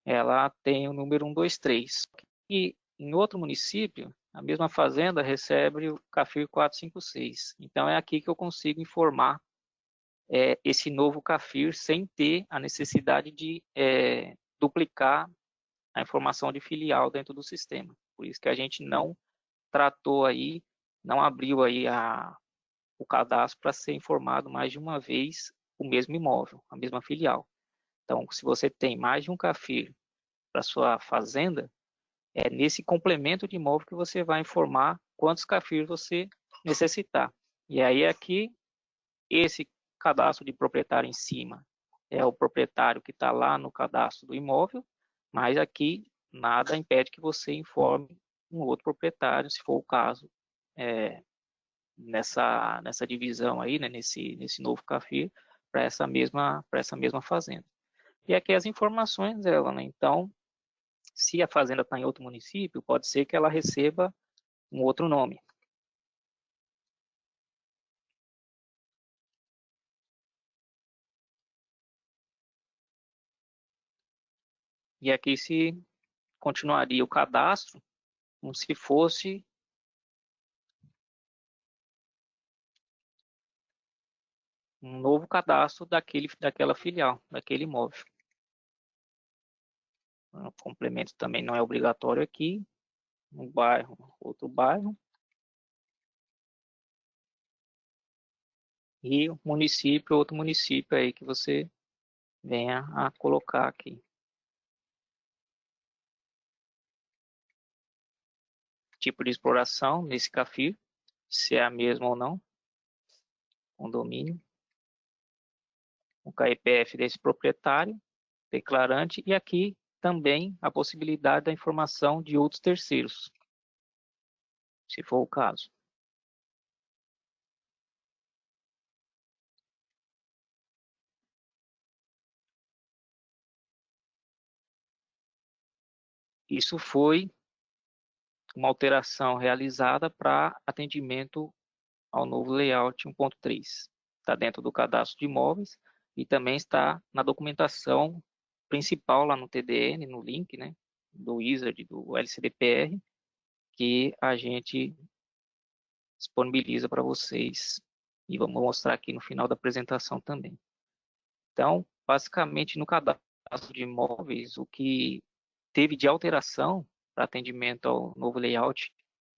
C: ela tem o número 123. E em outro município, a mesma fazenda recebe o CAFIR 456. Então, é aqui que eu consigo informar esse novo CAFIR sem ter a necessidade de duplicar a informação de filial dentro do sistema. Por isso que a gente não tratou aí, não abriu aí o cadastro para ser informado mais de uma vez o mesmo imóvel, a mesma filial. Então, se você tem mais de um CAFIR para sua fazenda, é nesse complemento de imóvel que você vai informar quantos CAFIR você necessitar. E aí aqui, esse cadastro de proprietário em cima é o proprietário que está lá no cadastro do imóvel, mas aqui nada impede que você informe um outro proprietário, se for o caso, nessa divisão aí, né, nesse novo CAFIR, para essa mesma fazenda. E aqui as informações dela, né? Então, se a fazenda está em outro município, pode ser que ela receba um outro nome. E aqui se continuaria o cadastro como se fosse um novo cadastro daquela filial, daquele imóvel. O complemento também não é obrigatório aqui. Um bairro, outro bairro. E o município, outro município aí que você venha a colocar aqui. Tipo de exploração nesse CAFIR, se é a mesma ou não. Condomínio. O CAEPF desse proprietário, declarante, e aqui também a possibilidade da informação de outros terceiros, se for o caso. Isso foi uma alteração realizada para atendimento ao novo layout 1.3. Está dentro do cadastro de imóveis e também está na documentação principal lá no TDN, no link, né, do Wizard, do LCDPR, que a gente disponibiliza para vocês e vamos mostrar aqui no final da apresentação também. Então, basicamente, no cadastro de imóveis, o que teve de alteração para atendimento ao novo layout,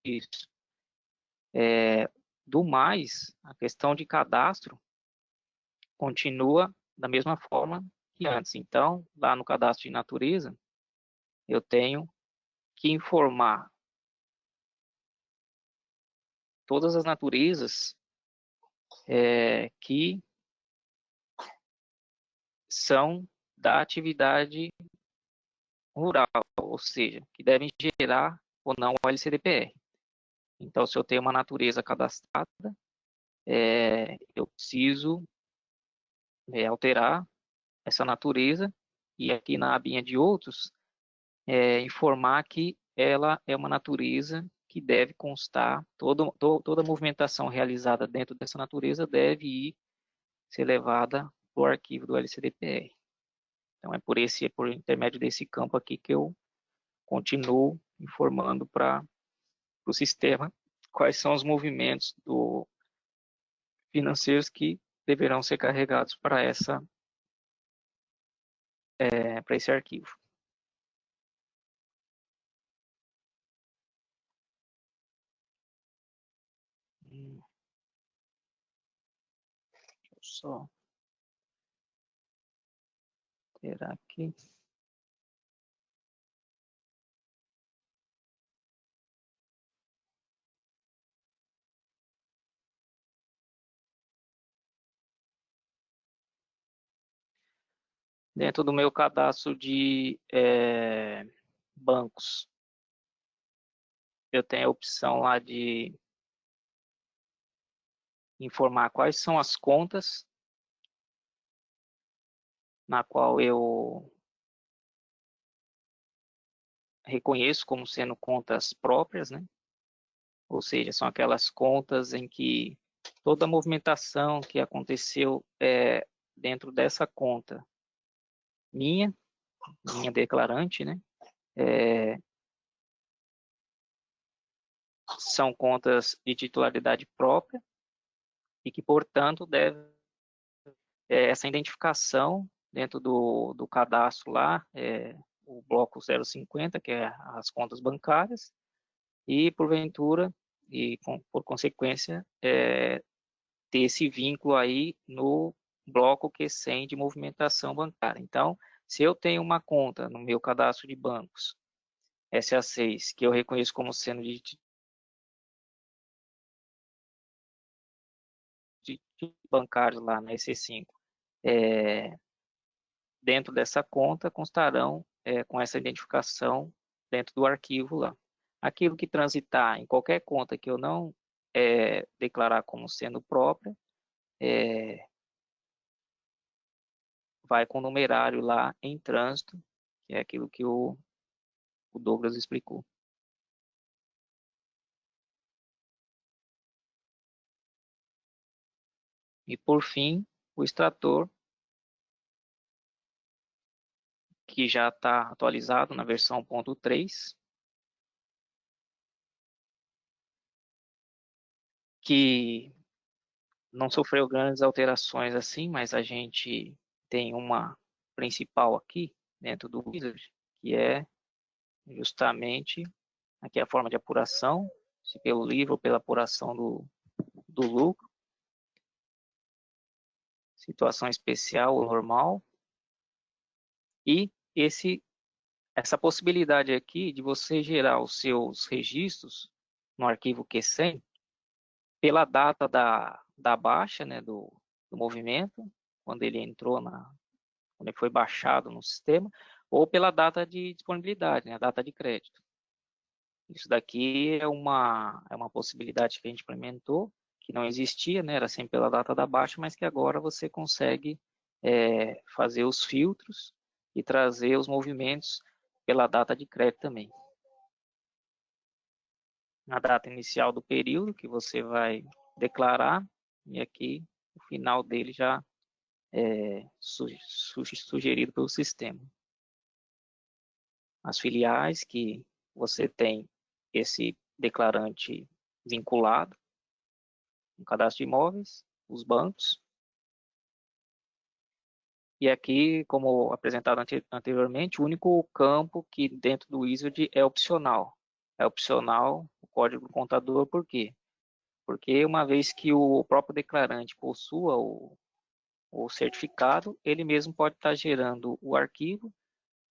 C: isso. Do mais, a questão de cadastro continua da mesma forma que antes. Então, lá no cadastro de natureza, eu tenho que informar todas as naturezas que são da atividade rural, ou seja, que devem gerar ou não o LCDPR. Então, se eu tenho uma natureza cadastrada, eu preciso alterar essa natureza, e aqui na abinha de outros, informar que ela é uma natureza que deve constar, toda a movimentação realizada dentro dessa natureza deve ser levada para o arquivo do LCDPR. Então, é por intermédio desse campo aqui que eu continuo informando para o sistema quais são os movimentos financeiros que deverão ser carregados para esse arquivo. Deixa eu só ter aqui. Dentro do meu cadastro de bancos, eu tenho a opção lá de informar quais são as contas na qual eu reconheço como sendo contas próprias, né? Ou seja, são aquelas contas em que toda a movimentação que aconteceu dentro dessa conta minha declarante, né? São contas de titularidade própria e que, portanto, essa identificação dentro do cadastro lá, o bloco 050, que é as contas bancárias, e, porventura, por consequência, ter esse vínculo aí no bloco Q100 de movimentação bancária. Então, se eu tenho uma conta no meu cadastro de bancos, SA6, que eu reconheço como sendo de bancários lá na EC5, dentro dessa conta constarão com essa identificação dentro do arquivo lá. Aquilo que transitar em qualquer conta que eu não declarar como sendo própria, vai com o numerário lá em trânsito, que é aquilo que o Douglas explicou. E, por fim, o extrator, que já está atualizado na versão 1.3, que não sofreu grandes alterações assim, mas a gente tem uma principal aqui dentro do Wizard, que é justamente aqui a forma de apuração, se pelo livro ou pela apuração do lucro, situação especial ou normal, e essa possibilidade aqui de você gerar os seus registros no arquivo Q100 pela data da baixa, né, do movimento, quando ele entrou quando ele foi baixado no sistema, ou pela data de disponibilidade, né, a data de crédito. Isso daqui é uma possibilidade que a gente implementou, que não existia, né, era sempre pela data da baixa, mas que agora você consegue fazer os filtros e trazer os movimentos pela data de crédito também. Na data inicial do período que você vai declarar, e aqui o final dele já é sugerido pelo sistema. As filiais que você tem esse declarante vinculado, no cadastro de imóveis, os bancos. E aqui, como apresentado anteriormente, o único campo que dentro do Wizard é opcional. É opcional o código do contador, por quê? Porque uma vez que o próprio declarante possua o certificado, ele mesmo pode estar gerando o arquivo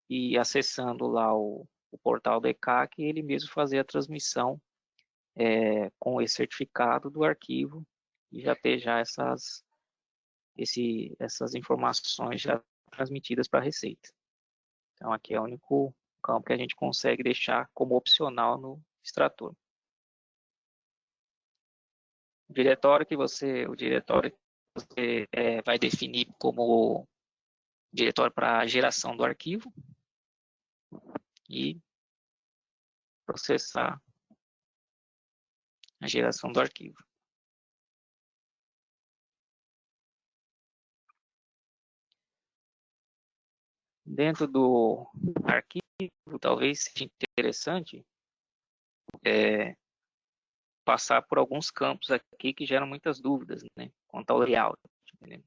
C: e acessando lá o portal do ECAC, ele mesmo fazer a transmissão com esse certificado do arquivo e já ter já essas informações já transmitidas para a Receita. Então, aqui é o único campo que a gente consegue deixar como opcional no extrator. O diretório que você vai definir como diretório para geração do arquivo. e processar a geração do arquivo. Dentro do arquivo, talvez seja interessante passar por alguns campos aqui que geram muitas dúvidas, né, quanto ao layout. Né?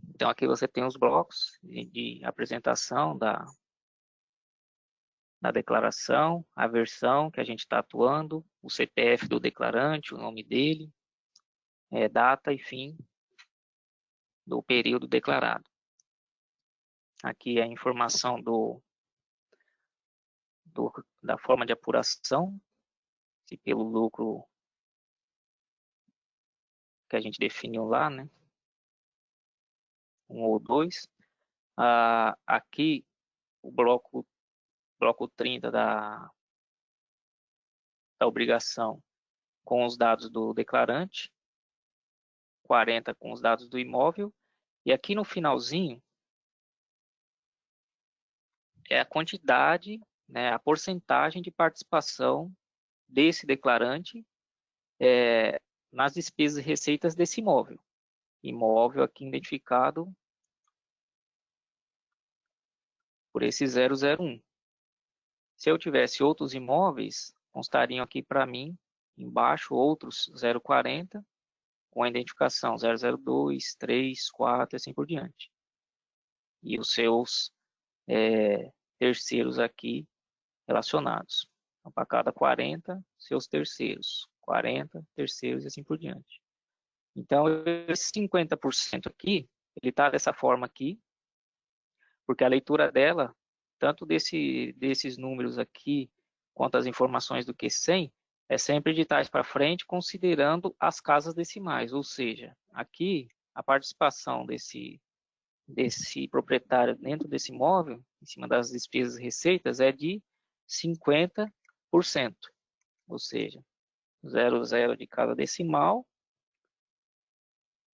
C: Então, aqui você tem os blocos de apresentação da declaração, a versão que a gente está atuando, o CPF do declarante, o nome dele, data e fim do período declarado. Aqui a informação da forma de apuração, se pelo lucro que a gente definiu lá, né? 1 ou 2. Aqui o bloco 30 da obrigação com os dados do declarante, 40 com os dados do imóvel, e aqui no finalzinho é a quantidade, né, a porcentagem de participação desse declarante nas despesas e receitas desse imóvel. Imóvel aqui identificado por esse 001. Se eu tivesse outros imóveis, constariam aqui para mim, embaixo, outros 040, com a identificação 002, 3, 4 e assim por diante. E os seus terceiros aqui relacionados. Então, para cada 40, seus terceiros. 40 terceiros e assim por diante. Então, esse 50% aqui, ele está dessa forma aqui, porque a leitura dela, tanto desses números aqui, quanto as informações do Q100, é sempre de trás para frente, considerando as casas decimais. Ou seja, aqui, a participação desse proprietário dentro desse imóvel, em cima das despesas e receitas, é de 50%. Ou seja, 0,0 de cada decimal,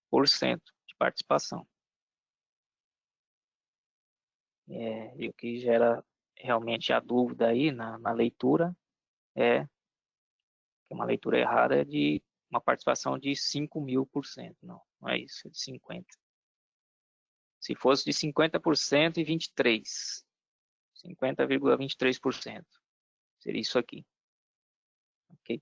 C: por cento de participação. E o que gera realmente a dúvida aí na leitura é que uma leitura errada é de uma participação de 5.000%. Não é isso, é de 50%. Se fosse de 50% e 23%, 50,23%, seria isso aqui. Ok?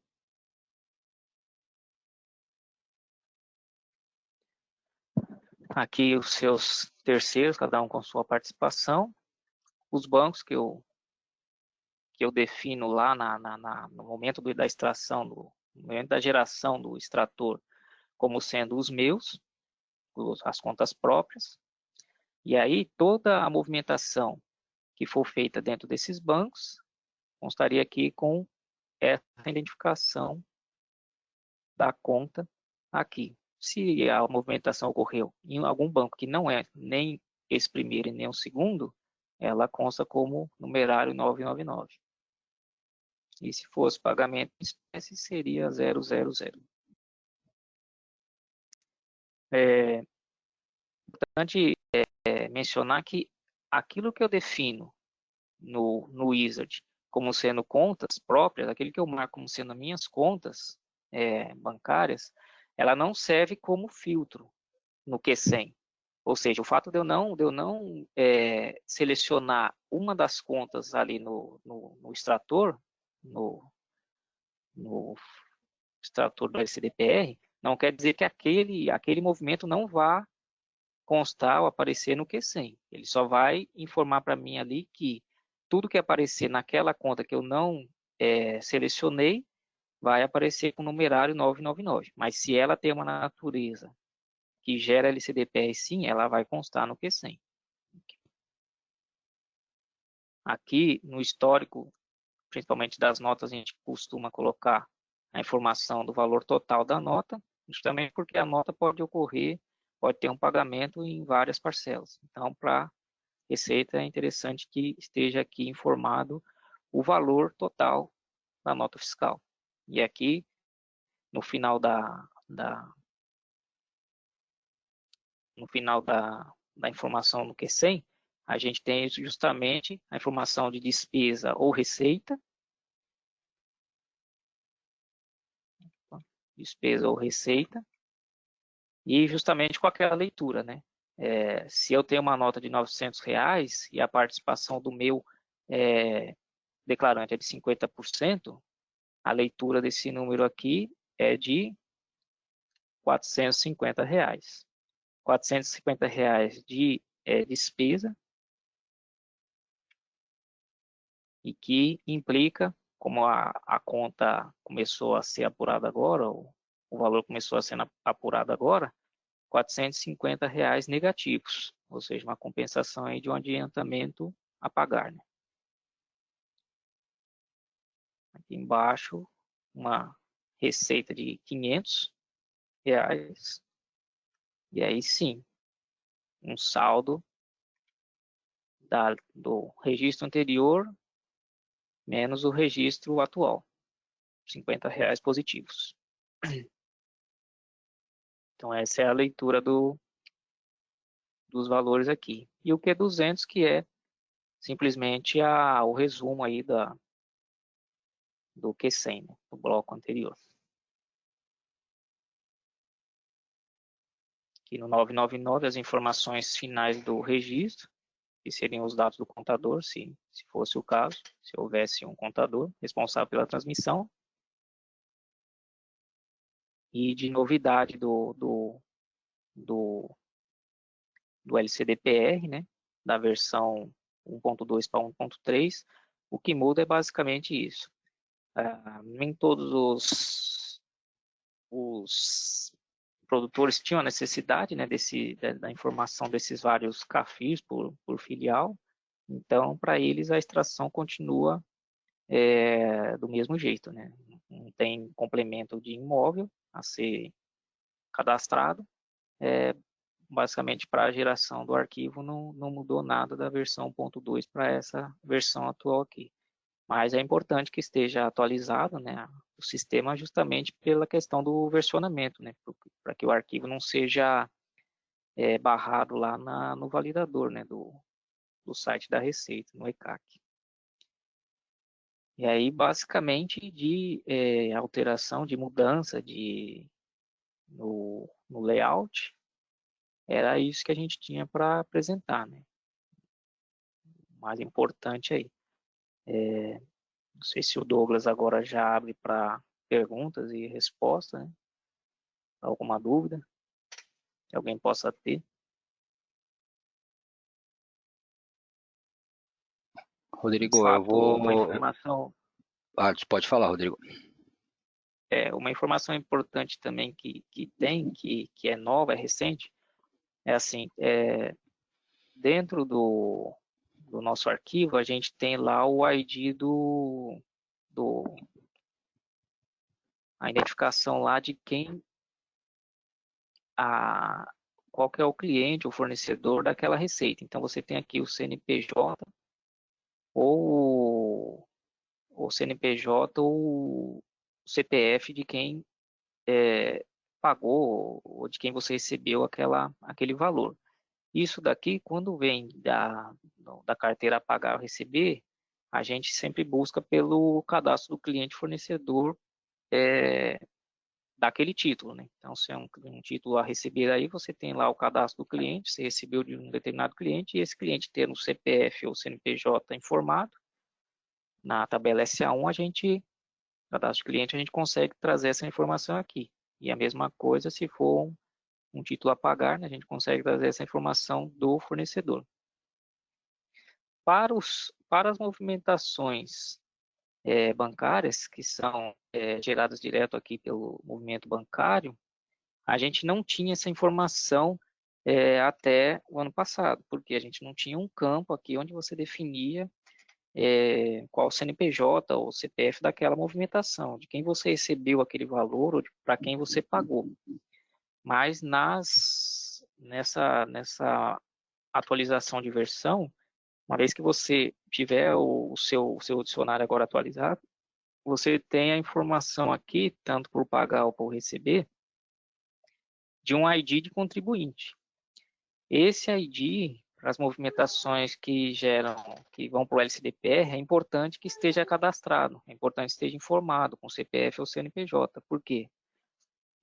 C: Aqui os seus terceiros, cada um com sua participação. Os bancos que eu defino lá no momento da extração, no momento da geração do extrator, como sendo os meus, as contas próprias. E aí toda a movimentação que for feita dentro desses bancos constaria aqui com essa identificação da conta aqui. Se a movimentação ocorreu em algum banco que não é nem esse primeiro e nem o segundo, ela consta como numerário 999. E se fosse pagamento em espécie, seria 000. É importante mencionar que aquilo que eu defino no Wizard como sendo contas próprias, aquilo que eu marco como sendo minhas contas bancárias, ela não serve como filtro no Q100. Ou seja, o fato de eu não selecionar uma das contas ali no extrator, no extrator do SDPR, não quer dizer que aquele movimento não vá constar ou aparecer no Q100. Ele só vai informar para mim ali que tudo que aparecer naquela conta que eu não selecionei vai aparecer com o numerário 999. Mas se ela tem uma natureza que gera LCDPR, sim, ela vai constar no Q100. Aqui no histórico, principalmente das notas, a gente costuma colocar a informação do valor total da nota, justamente porque a nota pode ter um pagamento em várias parcelas. Então, para Receita, é interessante que esteja aqui informado o valor total da nota fiscal. E aqui, no final da informação no Q100, a gente tem justamente a informação de despesa ou receita. Despesa ou receita. E justamente com aquela leitura, né? Se eu tenho uma nota de R$ 900 e a participação do meu declarante é de 50%, a leitura desse número aqui é de R$ 450. R$ 450 de despesa, e que implica, como a conta começou a ser apurada agora, o valor começou a ser apurado agora, R$ 450 negativos, ou seja, uma compensação aí de um adiantamento a pagar, né? Aqui embaixo, uma receita de R$ 500, e aí sim, um saldo do registro anterior menos o registro atual, R$ 50 positivos. Então essa é a leitura dos valores aqui. E o Q200, que é simplesmente o resumo aí do Q100, né, do bloco anterior. Aqui no 999, as informações finais do registro, que seriam os dados do contador, se fosse o caso, se houvesse um contador responsável pela transmissão. E de novidade do LCDPR, né, da versão 1.2 para 1.3, o que muda é basicamente isso. Nem todos os produtores tinham a necessidade, né, da informação desses vários CAFIs por filial. Então, para eles, a extração continua do mesmo jeito, né? Não tem complemento de imóvel a ser cadastrado. Basicamente, para a geração do arquivo, não mudou nada da versão 1.2 para essa versão atual aqui. Mas é importante que esteja atualizado, né, o sistema, justamente pela questão do versionamento, né, para que o arquivo não seja barrado lá no validador, né, do site da Receita, no ECAC. E aí, basicamente, de alteração, de mudança no layout, era isso que a gente tinha para apresentar, né. O mais importante aí. Não sei se o Douglas agora já abre para perguntas e respostas, né? Alguma dúvida que alguém possa ter.
B: Rodrigo, eu vou...
C: Uma informação...
B: pode falar, Rodrigo.
C: Uma informação importante também que é nova, é recente, é assim, dentro do nosso arquivo, a gente tem lá o ID a identificação lá de qual que é o cliente, o fornecedor daquela receita. Então, você tem aqui o CNPJ ou o CNPJ ou o CPF de quem pagou ou de quem você recebeu aquele valor. Isso daqui, quando vem da carteira a pagar ou receber, a gente sempre busca pelo cadastro do cliente fornecedor daquele título, né? Então, se é um título a receber aí, você tem lá o cadastro do cliente, você recebeu de um determinado cliente, e esse cliente tendo o CPF ou CNPJ informado, na tabela SA1, cadastro do cliente, a gente consegue trazer essa informação aqui. E a mesma coisa se for um título a pagar, né? A gente consegue trazer essa informação do fornecedor. Para as movimentações bancárias, que são geradas direto aqui pelo movimento bancário, a gente não tinha essa informação até o ano passado, porque a gente não tinha um campo aqui onde você definia qual o CNPJ ou CPF daquela movimentação, de quem você recebeu aquele valor ou para quem você pagou. Mas nessa atualização de versão, uma vez que você tiver o seu dicionário agora atualizado, você tem a informação aqui, tanto por pagar ou por receber, de um ID de contribuinte. Esse ID, as movimentações que vão para o LCDPR, é importante que esteja cadastrado, é importante que esteja informado com CPF ou CNPJ. Por quê?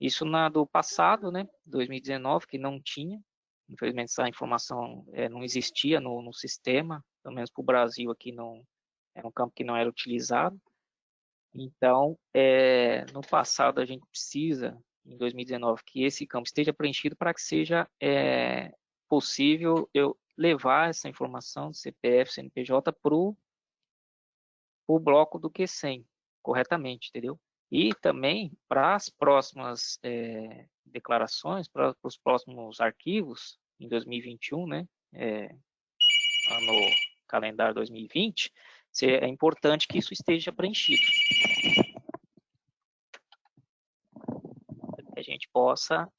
C: Isso do passado, né, 2019, que não tinha, infelizmente essa informação não existia no sistema, pelo menos para o Brasil aqui não, era um campo que não era utilizado. Então, no passado a gente precisa, em 2019, que esse campo esteja preenchido para que seja possível eu levar essa informação do CPF, CNPJ para o bloco do Q100 corretamente, entendeu? E também para as próximas declarações, para os próximos arquivos, em 2021, né, ano calendário 2020, é importante que isso esteja preenchido. A gente possa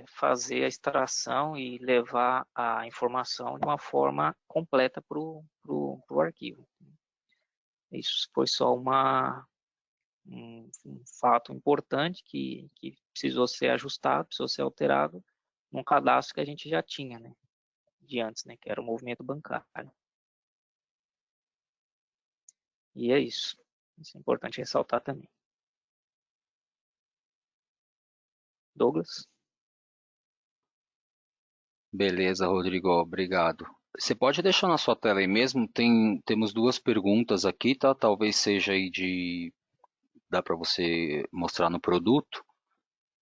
C: fazer a extração e levar a informação de uma forma completa para o arquivo. Isso foi só um fato importante que precisou ser ajustado, precisou ser alterado num cadastro que a gente já tinha, né, de antes, né, que era o movimento bancário. E é isso. Isso é importante ressaltar também. Douglas?
B: Beleza, Rodrigo, obrigado. Você pode deixar na sua tela aí mesmo? Temos duas perguntas aqui, tá? Talvez seja aí dá para você mostrar no produto.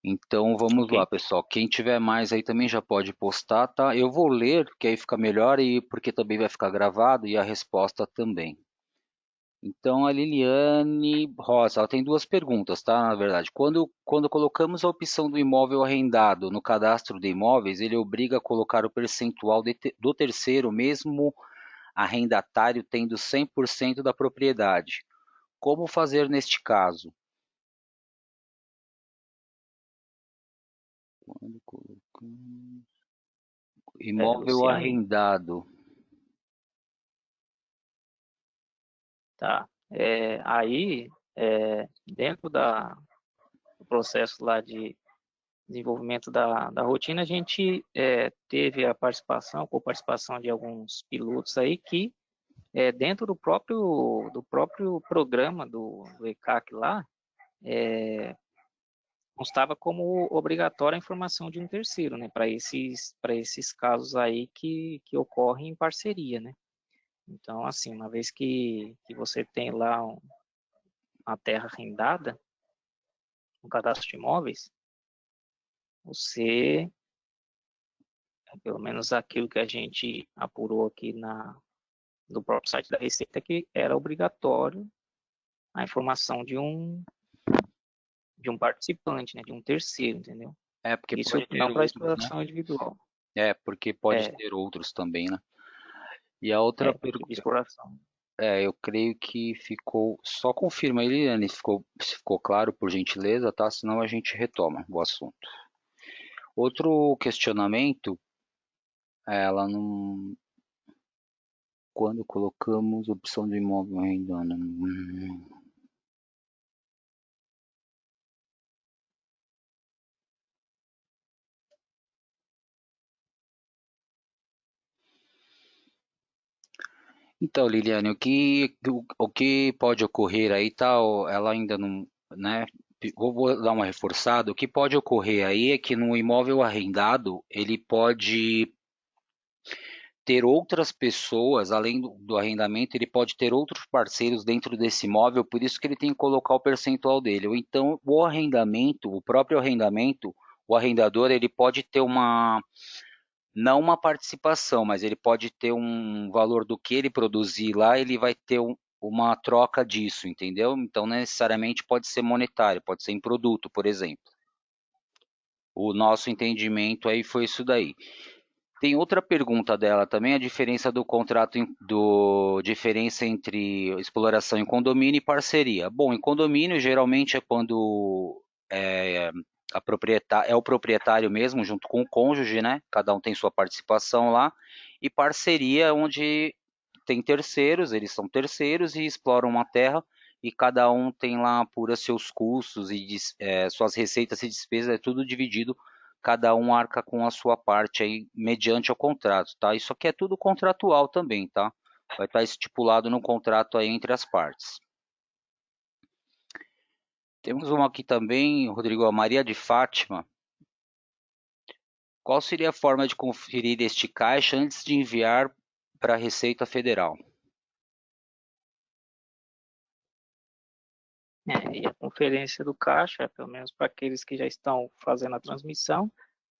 B: Então vamos
C: Ok.
B: lá, pessoal. Quem tiver mais aí também já pode postar, tá? Eu vou ler, que aí fica melhor e porque também vai ficar gravado e a resposta também. Então a Liliane Rosa, ela tem duas perguntas, tá? Na verdade, quando colocamos a opção do imóvel arrendado no cadastro de imóveis, ele obriga a colocar o percentual do terceiro, mesmo arrendatário tendo 100% da propriedade. Como fazer neste caso? Quando colocamos imóvel
C: Luciane?
B: arrendado.
C: Tá. Aí, dentro do processo lá de desenvolvimento da rotina, a gente teve a participação de alguns pilotos aí que, dentro do próprio programa do ECAC lá, constava como obrigatória a informação de um terceiro, né, para esses casos aí que ocorrem em parceria, né. Então, assim, uma vez que você tem lá uma terra arrendada, um cadastro de imóveis, você, pelo menos aquilo que a gente apurou aqui no próprio site da Receita, que era obrigatório a informação de um participante, né, de um terceiro, entendeu?
B: Porque
C: Isso
B: pode ter
C: não para
B: outros, né?
C: exploração individual.
B: Porque pode
C: É,
B: ter outros também, né? E a outra
C: para tipo de
B: pergunta,
C: exploração.
B: eu creio que ficou, só confirma aí, Liliane, se ficou claro, por gentileza, tá? Senão a gente retoma o assunto. Outro questionamento, ela não, quando colocamos opção do imóvel arrendado. Então, Liliane, o que pode ocorrer aí, tal, ela ainda não, né? Vou dar uma reforçada. O que pode ocorrer aí é que no imóvel arrendado, ele pode ter outras pessoas, além do arrendamento, ele pode ter outros parceiros dentro desse imóvel, por isso que ele tem que colocar o percentual dele. Ou então, o próprio arrendamento, o arrendador, ele pode ter não uma participação, mas ele pode ter um valor do que ele produzir lá, ele vai ter uma troca disso, entendeu? Então, não necessariamente pode ser monetário, pode ser em produto, por exemplo. O nosso entendimento aí foi isso daí. Tem outra pergunta dela também, a diferença do contrato, diferença entre exploração em condomínio e parceria. Bom, em condomínio geralmente é quando é, é o proprietário mesmo, junto com o cônjuge, né? Cada um tem sua participação lá. E parceria é onde tem terceiros, eles são terceiros e exploram uma terra e cada um tem lá apura seus custos e suas receitas e despesas, é tudo dividido cada um arca com a sua parte aí, mediante o contrato, tá? Isso aqui é tudo contratual também, tá? Vai estar estipulado no contrato aí entre as partes. Temos uma aqui também, Rodrigo, a Maria de Fátima. Qual seria a forma de conferir este caixa antes de enviar para a Receita Federal?
C: E a conferência do caixa, pelo menos para aqueles que já estão fazendo a transmissão,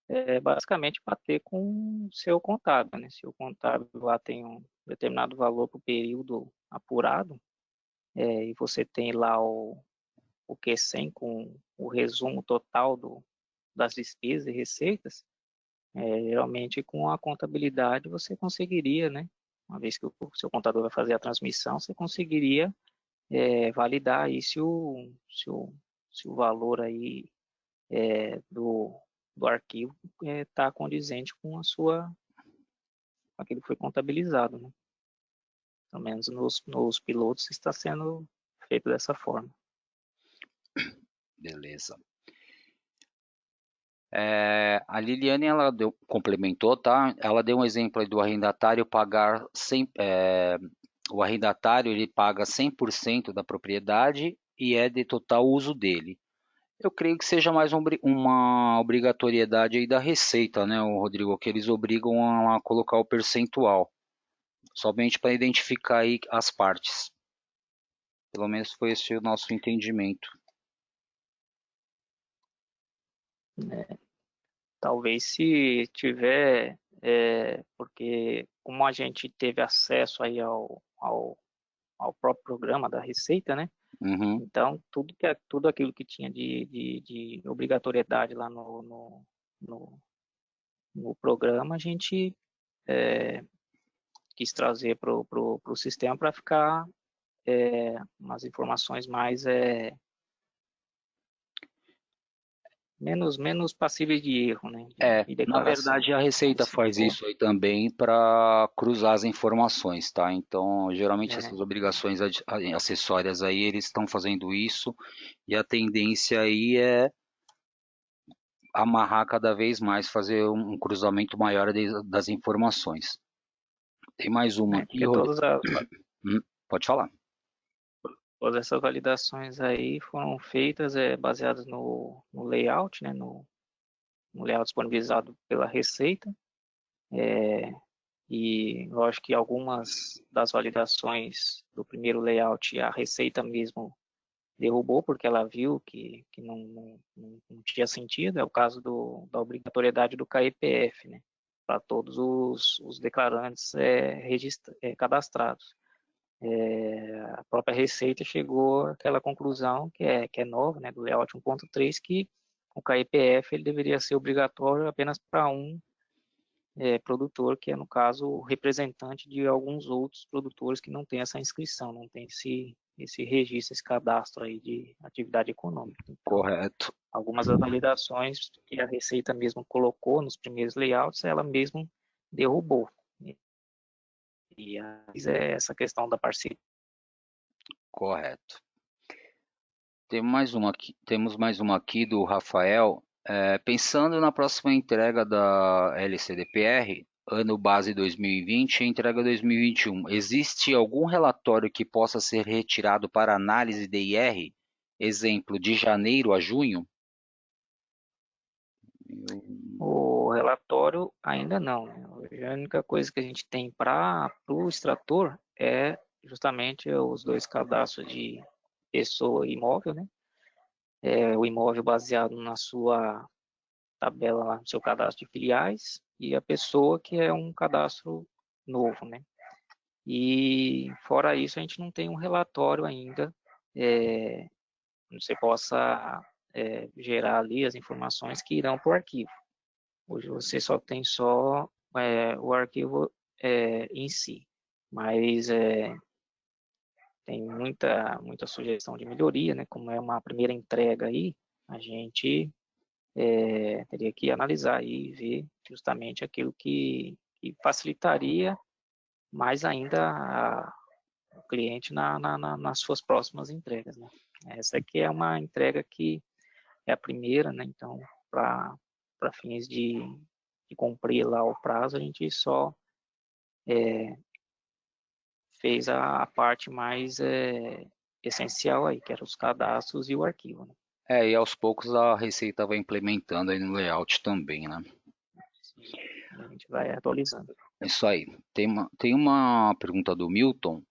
C: é basicamente bater com o seu contábil, né? Se o contábil lá tem um determinado valor para o período apurado, e você tem lá o Q100 com o resumo total das despesas e receitas, geralmente com a contabilidade você conseguiria, né? Uma vez que o seu contador vai fazer a transmissão, você conseguiria validar aí se o valor aí do arquivo está condizente com com aquilo que foi contabilizado, né? Pelo menos nos pilotos está sendo feito dessa forma.
B: Beleza. A Liliane, ela complementou, tá? Ela deu um exemplo aí do arrendatário pagar o arrendatário ele paga 100% da propriedade e é de total uso dele. Eu creio que seja mais uma obrigatoriedade aí da Receita, né, Rodrigo, que eles obrigam a colocar o percentual, somente para identificar aí as partes. Pelo menos foi esse o nosso entendimento.
C: Talvez se tiver, porque como a gente teve acesso aí ao próprio programa da Receita, né?
B: Uhum.
C: Então, tudo aquilo que tinha de obrigatoriedade lá no programa, a gente quis trazer para o sistema para ficar umas informações mais menos passíveis de erro, né? De
B: Na
C: declaração.
B: verdade a Receita faz isso aí também para cruzar as informações, tá? Então, geralmente essas obrigações acessórias aí, eles estão fazendo isso e a tendência aí é amarrar cada vez mais, fazer um cruzamento maior das informações. Tem mais uma aqui,
C: Porque
B: pode falar.
C: todas essas validações aí foram feitas baseadas no layout, né? No layout disponibilizado pela Receita. E eu acho que algumas das validações do primeiro layout a Receita mesmo derrubou, porque ela viu que não tinha sentido. É o caso da obrigatoriedade do KIPF, né? Para todos os declarantes cadastrados. A própria Receita chegou àquela conclusão que é nova, né, do layout 1.3, que o KIPF ele deveria ser obrigatório apenas para um produtor, que é, no caso, o representante de alguns outros produtores que não tem essa inscrição, não tem esse registro, esse cadastro aí de atividade econômica. Então,
B: correto.
C: algumas das validações que a Receita mesmo colocou nos primeiros layouts, ela mesmo derrubou. E essa questão da parceria.
B: Correto. Temos mais uma aqui do Rafael. Pensando na próxima entrega da LCDPR, ano base 2020 e entrega 2021, existe algum relatório que possa ser retirado para análise de IR? Exemplo, de janeiro a junho?
C: O relatório ainda não, né? A única coisa que a gente tem para o extrator é justamente os dois cadastros de pessoa e imóvel, né? O imóvel baseado na sua tabela lá no seu cadastro de filiais e a pessoa que é um cadastro novo, né? E fora isso a gente não tem um relatório ainda onde você possa gerar ali as informações que irão para o arquivo. Hoje você só tem o arquivo em si, mas tem muita sugestão de melhoria, né? Como é uma primeira entrega aí, a gente teria que analisar e ver justamente aquilo que facilitaria mais ainda o cliente nas suas próximas entregas, né? Essa aqui é uma entrega que é a primeira, né? Então, para para fins de cumprir lá o prazo, a gente só fez a parte mais essencial aí, que eram os cadastros e o arquivo, né?
B: E aos poucos a Receita vai implementando aí no layout também, né?
C: Sim, a gente vai atualizando.
B: É isso aí. Tem uma pergunta do Milton.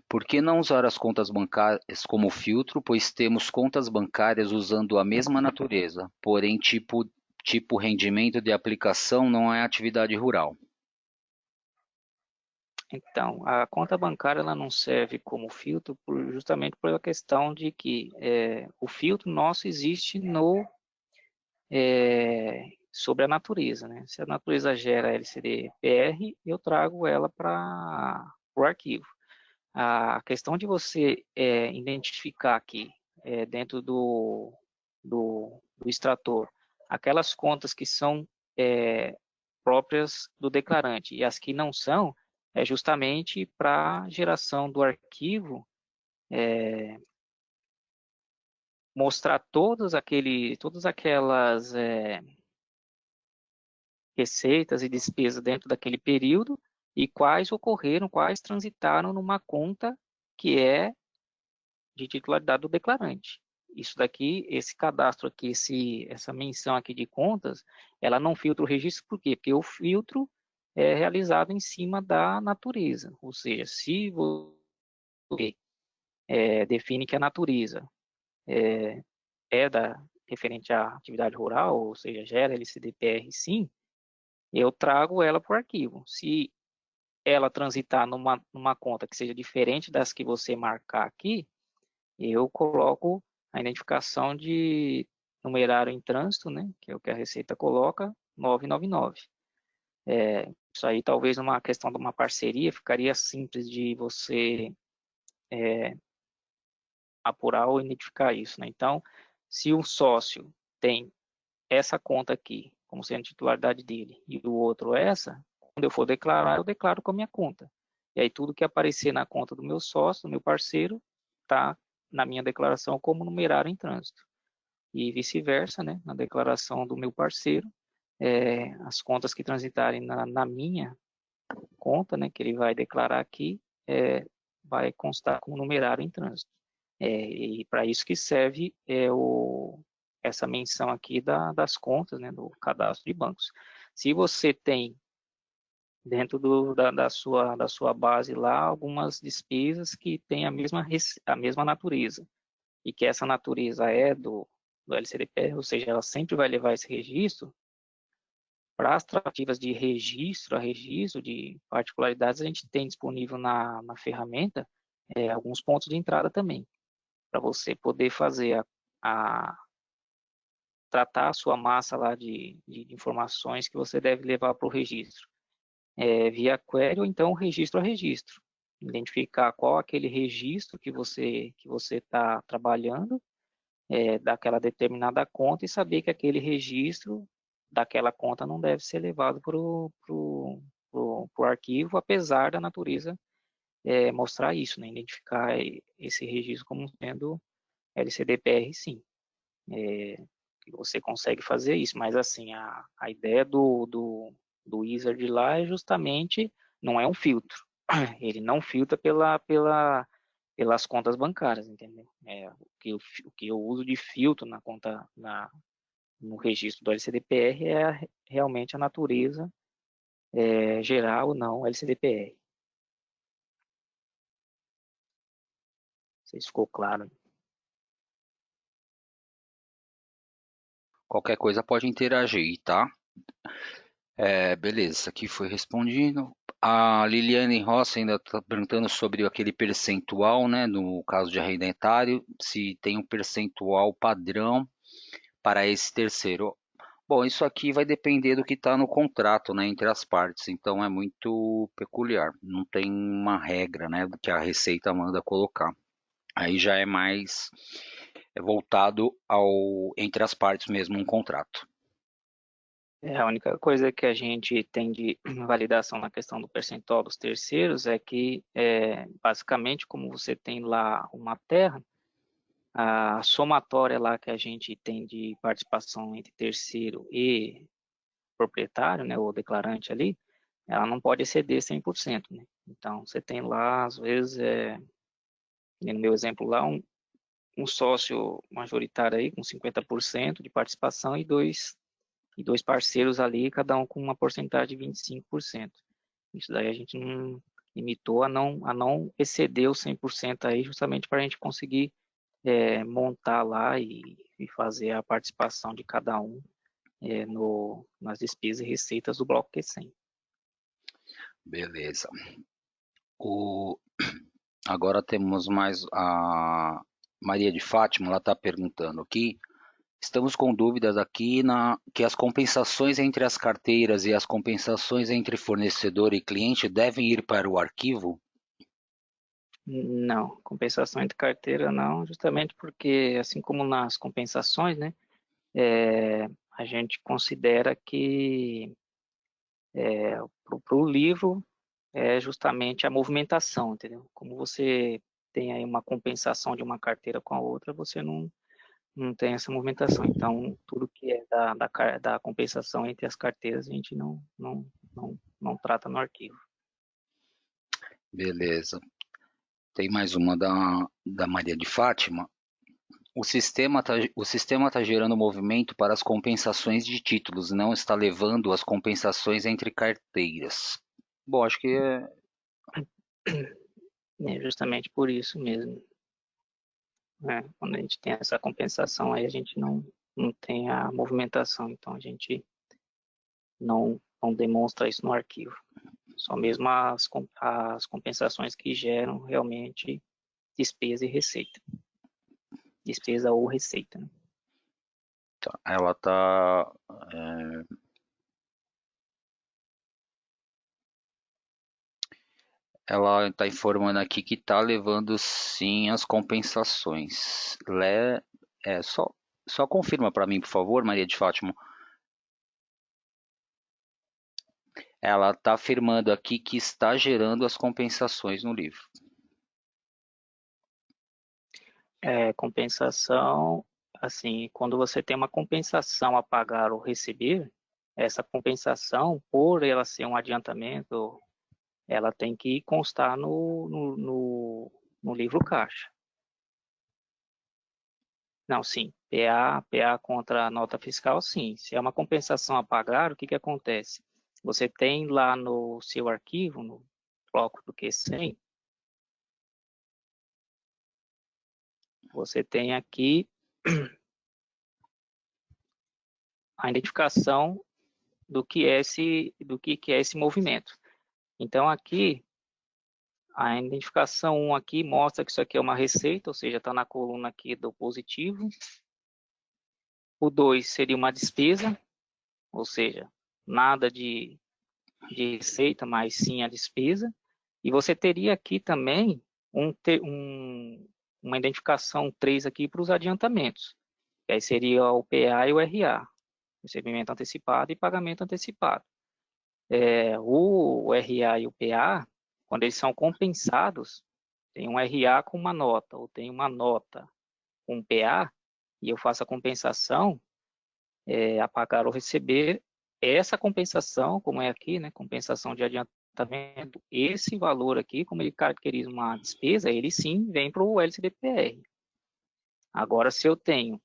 B: Por que não usar as contas bancárias como filtro, pois temos contas bancárias usando a mesma natureza, porém tipo rendimento de aplicação não é atividade rural?
C: Então, a conta bancária ela não serve como filtro justamente pela questão de que o filtro nosso existe sobre a natureza, né? Se a natureza gera LCD-PR, eu trago ela para o arquivo. A questão de você identificar aqui dentro do extrator aquelas contas que são próprias do declarante e as que não são, é justamente para a geração do arquivo mostrar todas aquelas receitas e despesas dentro daquele período e quais ocorreram, quais transitaram numa conta que é de titularidade do declarante. Isso daqui, esse cadastro aqui, essa menção aqui de contas, ela não filtra o registro, por quê? Porque o filtro é realizado em cima da natureza, ou seja, se você define que a natureza referente à atividade rural, ou seja, gera LCD-PR sim, eu trago ela para o arquivo. Se ela transitar numa conta que seja diferente das que você marcar aqui, eu coloco a identificação de numerário em trânsito, né, que é o que a Receita coloca, 999. Isso aí talvez numa questão de uma parceria ficaria simples de você apurar ou identificar isso, né? Então, se um sócio tem essa conta aqui, como sendo titularidade dele, e o outro essa, quando eu for declarar, eu declaro com a minha conta. E aí tudo que aparecer na conta do meu sócio, do meu parceiro, está na minha declaração como numerário em trânsito. E vice-versa, né? Na declaração do meu parceiro, as contas que transitarem na minha conta, né, que ele vai declarar aqui, vai constar como numerário em trânsito. E para isso que serve essa menção aqui das contas, né, do cadastro de bancos. Se você tem dentro da sua base lá algumas despesas que têm a mesma natureza e que essa natureza é do LCDP, ou seja, ela sempre vai levar esse registro, para as tratativas de registro a registro de particularidades, a gente tem disponível na ferramenta alguns pontos de entrada também, para você poder fazer tratar a sua massa lá de informações que você deve levar para o registro, via query ou então registro a registro. Identificar qual aquele registro que você está trabalhando, daquela determinada conta e saber que aquele registro daquela conta não deve ser levado para o arquivo, apesar da natureza mostrar isso, né? Identificar esse registro como sendo LCD-PR, sim. Você consegue fazer isso, mas assim, a ideia do wizard lá é justamente, não é um filtro. Ele não filtra pelas contas bancárias, entendeu? O que eu uso de filtro na conta, no registro do LCDPR realmente a natureza geral ou não LCDPR. Não sei se ficou claro.
B: Qualquer coisa pode interagir, tá? Beleza, isso aqui foi respondido. A Liliane Rossi ainda está perguntando sobre aquele percentual, né? No caso de arrendatário, se tem um percentual padrão para esse terceiro. Bom, isso aqui vai depender do que está no contrato, né, entre as partes. Então é muito peculiar. Não tem uma regra, né, que a Receita manda colocar. Aí já é mais voltado ao entre as partes mesmo um contrato.
C: A única coisa que a gente tem de validação na questão do percentual dos terceiros é que, basicamente, como você tem lá uma terra, a somatória lá que a gente tem de participação entre terceiro e proprietário, né, ou declarante ali, ela não pode exceder 100%, né? Então, você tem lá, às vezes, no meu exemplo lá, um sócio majoritário aí com 50% de participação e dois parceiros ali, cada um com uma porcentagem de 25%. Isso daí a gente não limitou a não exceder os 100% aí, justamente para a gente conseguir montar lá e fazer a participação de cada um nas despesas e receitas do bloco Q100.
B: Beleza. Agora temos mais a Maria de Fátima, ela está perguntando aqui. Estamos com dúvidas aqui que as compensações entre as carteiras e as compensações entre fornecedor e cliente devem ir para o arquivo?
C: Não, compensação entre carteira não, justamente porque, assim como nas compensações, né, a gente considera que para o livro é justamente a movimentação, entendeu? Como você tem aí uma compensação de uma carteira com a outra, você não tem essa movimentação. Então, tudo que é da compensação entre as carteiras, a gente não trata no arquivo.
B: Beleza. Tem mais uma da Maria de Fátima. O sistema tá gerando movimento para as compensações de títulos, não está levando as compensações entre carteiras. Bom, acho que
C: É justamente por isso mesmo. Né? Quando a gente tem essa compensação, aí a gente não tem a movimentação, então a gente não demonstra isso no arquivo. Só mesmo as compensações que geram realmente despesa e receita. Despesa ou receita. Né?
B: ela está ela está informando aqui que está levando sim as compensações. Só confirma para mim, por favor, Maria de Fátima. Ela está afirmando aqui que está gerando as compensações no livro.
C: Compensação, assim, quando você tem uma compensação a pagar ou receber, essa compensação, por ela ser um adiantamento, ela tem que constar no livro caixa. Não, sim. PA contra a nota fiscal, sim. Se é uma compensação a pagar, o que acontece? Você tem lá no seu arquivo, no bloco do Q100, você tem aqui a identificação do que é esse movimento. Então, aqui, a identificação 1 aqui mostra que isso aqui é uma receita, ou seja, está na coluna aqui do positivo. O 2 seria uma despesa, ou seja, nada de receita, mas sim a despesa. E você teria aqui também uma identificação 3 aqui para os adiantamentos. Que aí seria o PA e o RA, recebimento antecipado e pagamento antecipado. O RA e o PA, quando eles são compensados, tem um RA com uma nota, ou tem uma nota com um PA, e eu faço a compensação, a pagar ou receber, essa compensação, como é aqui, né, compensação de adiantamento, esse valor aqui, como ele caracteriza uma despesa, ele sim vem para o LCDPR. Agora, se eu tenho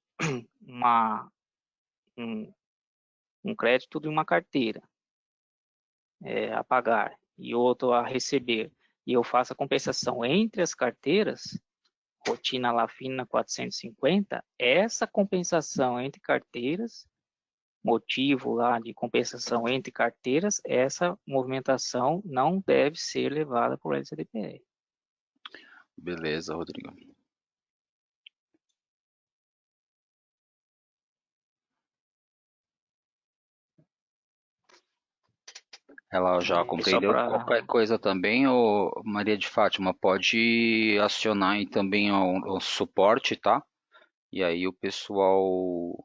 C: um crédito de uma carteira a pagar e outro a receber, e eu faço a compensação entre as carteiras, rotina lá fina 450, essa compensação entre carteiras, motivo lá de compensação entre carteiras, essa movimentação não deve ser levada por LCDPR.
B: Beleza, Rodrigo. Ela já compreendeu. Qualquer coisa também, Maria de Fátima, pode acionar aí também o suporte, tá? E aí o pessoal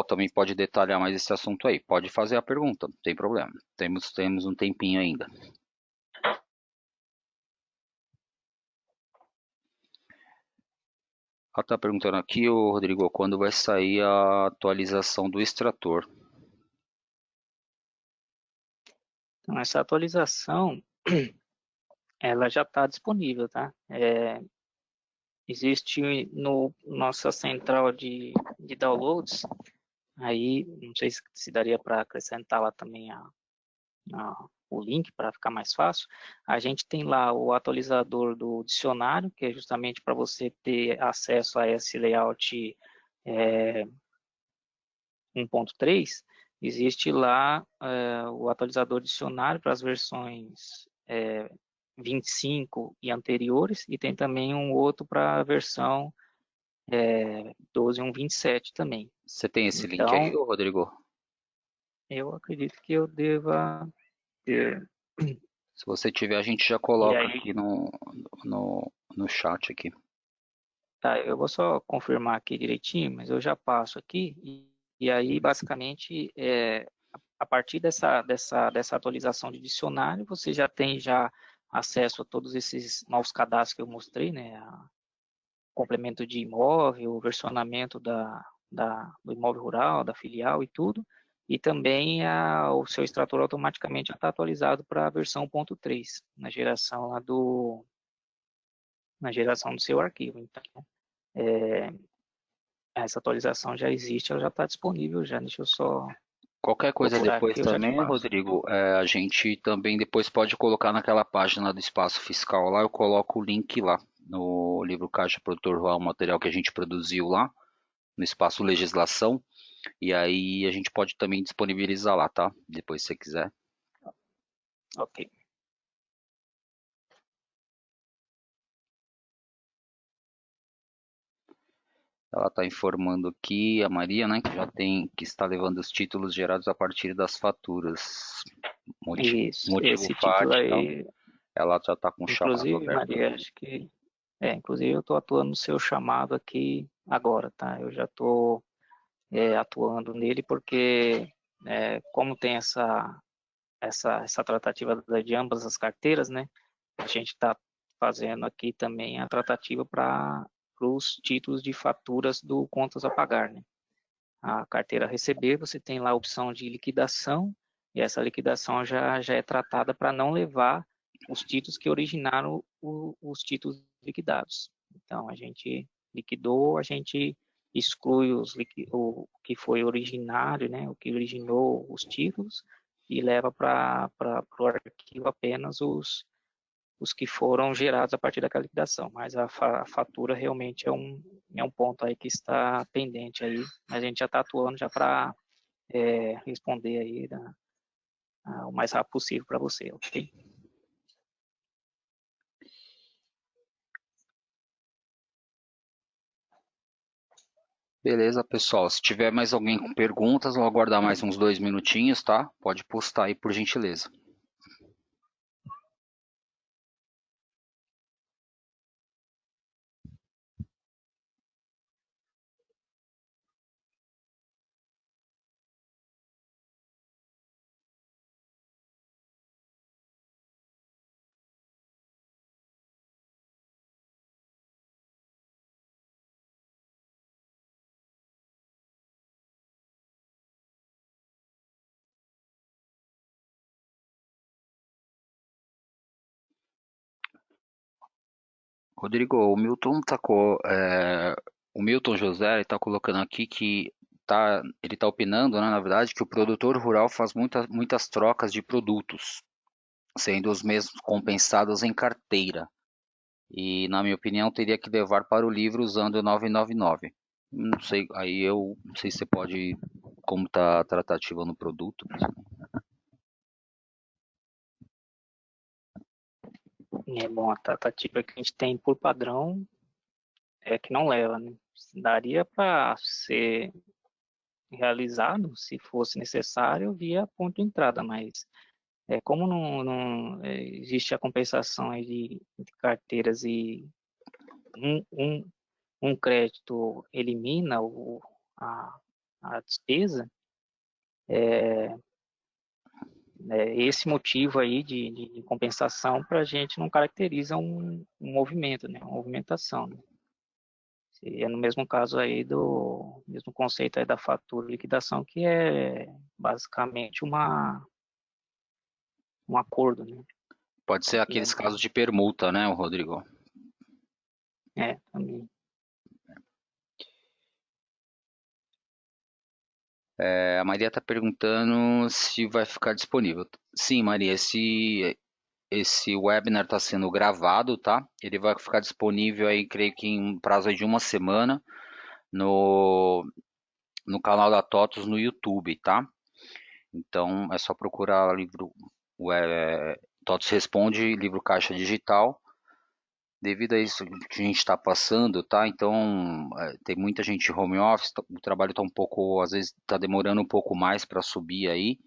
B: também pode detalhar mais esse assunto aí. Pode fazer a pergunta, não tem problema. Temos um tempinho ainda. Ela está perguntando aqui, ô Rodrigo, quando vai sair a atualização do extrator?
C: Então, essa atualização, ela já está disponível, tá? Existe no nossa central de downloads, aí não sei se daria para acrescentar lá também o link para ficar mais fácil. A gente tem lá o atualizador do dicionário, que é justamente para você ter acesso a esse layout 1.3. Existe lá o atualizador dicionário para as versões 25 e anteriores, e tem também um outro para a versão 12.1.27 também.
B: Você tem esse link aí,
C: Então,
B: ô Rodrigo?
C: eu acredito que eu deva ter.
B: Se você tiver, a gente já
C: E
B: coloca
C: aí,
B: aqui no chat aqui.
C: tá, eu vou só confirmar aqui direitinho, mas eu já passo aqui. E aí, basicamente, a partir dessa atualização de dicionário, você já tem já acesso a todos esses novos cadastros que eu mostrei, né? Complemento de imóvel, versionamento do imóvel rural, da filial e tudo. E também o seu extrator automaticamente já está atualizado para a versão 1.3, na geração do seu arquivo. Então, essa atualização já existe, ela já está disponível já. Deixa eu só
B: Qualquer coisa
C: procurar
B: depois
C: aqui, eu já te
B: também,
C: passo.
B: Rodrigo, a gente também depois pode colocar naquela página do Espaço Fiscal lá, eu coloco o link lá no livro Caixa Produtor Rural, o material que a gente produziu lá, no Espaço Legislação, e aí a gente pode também disponibilizar lá, tá? Depois se você quiser.
C: Ok.
B: Ela está informando aqui, a Maria, né, que está levando os títulos gerados a partir das faturas.
C: Isso,
B: Motivo
C: esse título
B: FAT e tal.
C: aí,
B: Ela já está com o chamado
C: inclusive,
B: aberto
C: Maria,
B: aqui.
C: acho que inclusive eu estou atuando no seu chamado aqui agora, tá? Eu já estou atuando nele porque como tem essa tratativa de ambas as carteiras, né? A gente está fazendo aqui também a tratativa para os títulos de faturas do contas a pagar, né? A carteira a receber, você tem lá a opção de liquidação, e essa liquidação já é tratada para não levar os títulos que originaram os títulos liquidados. Então, a gente liquidou, a gente exclui o que foi originário, né, o que originou os títulos, e leva para o arquivo apenas os que foram gerados a partir daquela liquidação. Mas a fatura realmente é um ponto aí que está pendente aí, mas a gente já está atuando já para responder aí o mais rápido possível para você, ok?
B: Beleza, pessoal. Se tiver mais alguém com perguntas, vou aguardar mais uns 2 minutinhos, tá? Pode postar aí, por gentileza. Rodrigo, o Milton José está colocando aqui que ele está opinando, né, na verdade, que o produtor rural faz muitas trocas de produtos, sendo os mesmos compensados em carteira. E, na minha opinião, teria que levar para o livro usando o 999. Não sei, aí eu não sei se você pode, como está a tratativa no produto.
C: Bom, a tratativa que a gente tem por padrão é que não leva, né? Daria para ser realizado, se fosse necessário, via ponto de entrada, mas como não existe a compensação aí de carteiras e um, um, um crédito elimina a, a despesa, esse motivo aí de compensação para a gente não caracteriza um movimento, né? Uma movimentação, né? Seria no mesmo caso aí do mesmo conceito aí da fatura e liquidação, que é basicamente um acordo, né?
B: Pode ser
C: Que é
B: aqueles casos de permuta, né, Rodrigo?
C: também.
B: A Maria está perguntando se vai ficar disponível. Sim, Maria, esse webinar está sendo gravado, tá? Ele vai ficar disponível aí, creio que em um prazo de uma semana, no, no canal da TOTUS no YouTube, tá? Então é só procurar livro TOTUS Responde, livro Caixa Digital. Devido a isso que a gente está passando, tá? Então tem muita gente home office, o trabalho está um pouco, às vezes está demorando um pouco mais para subir aí,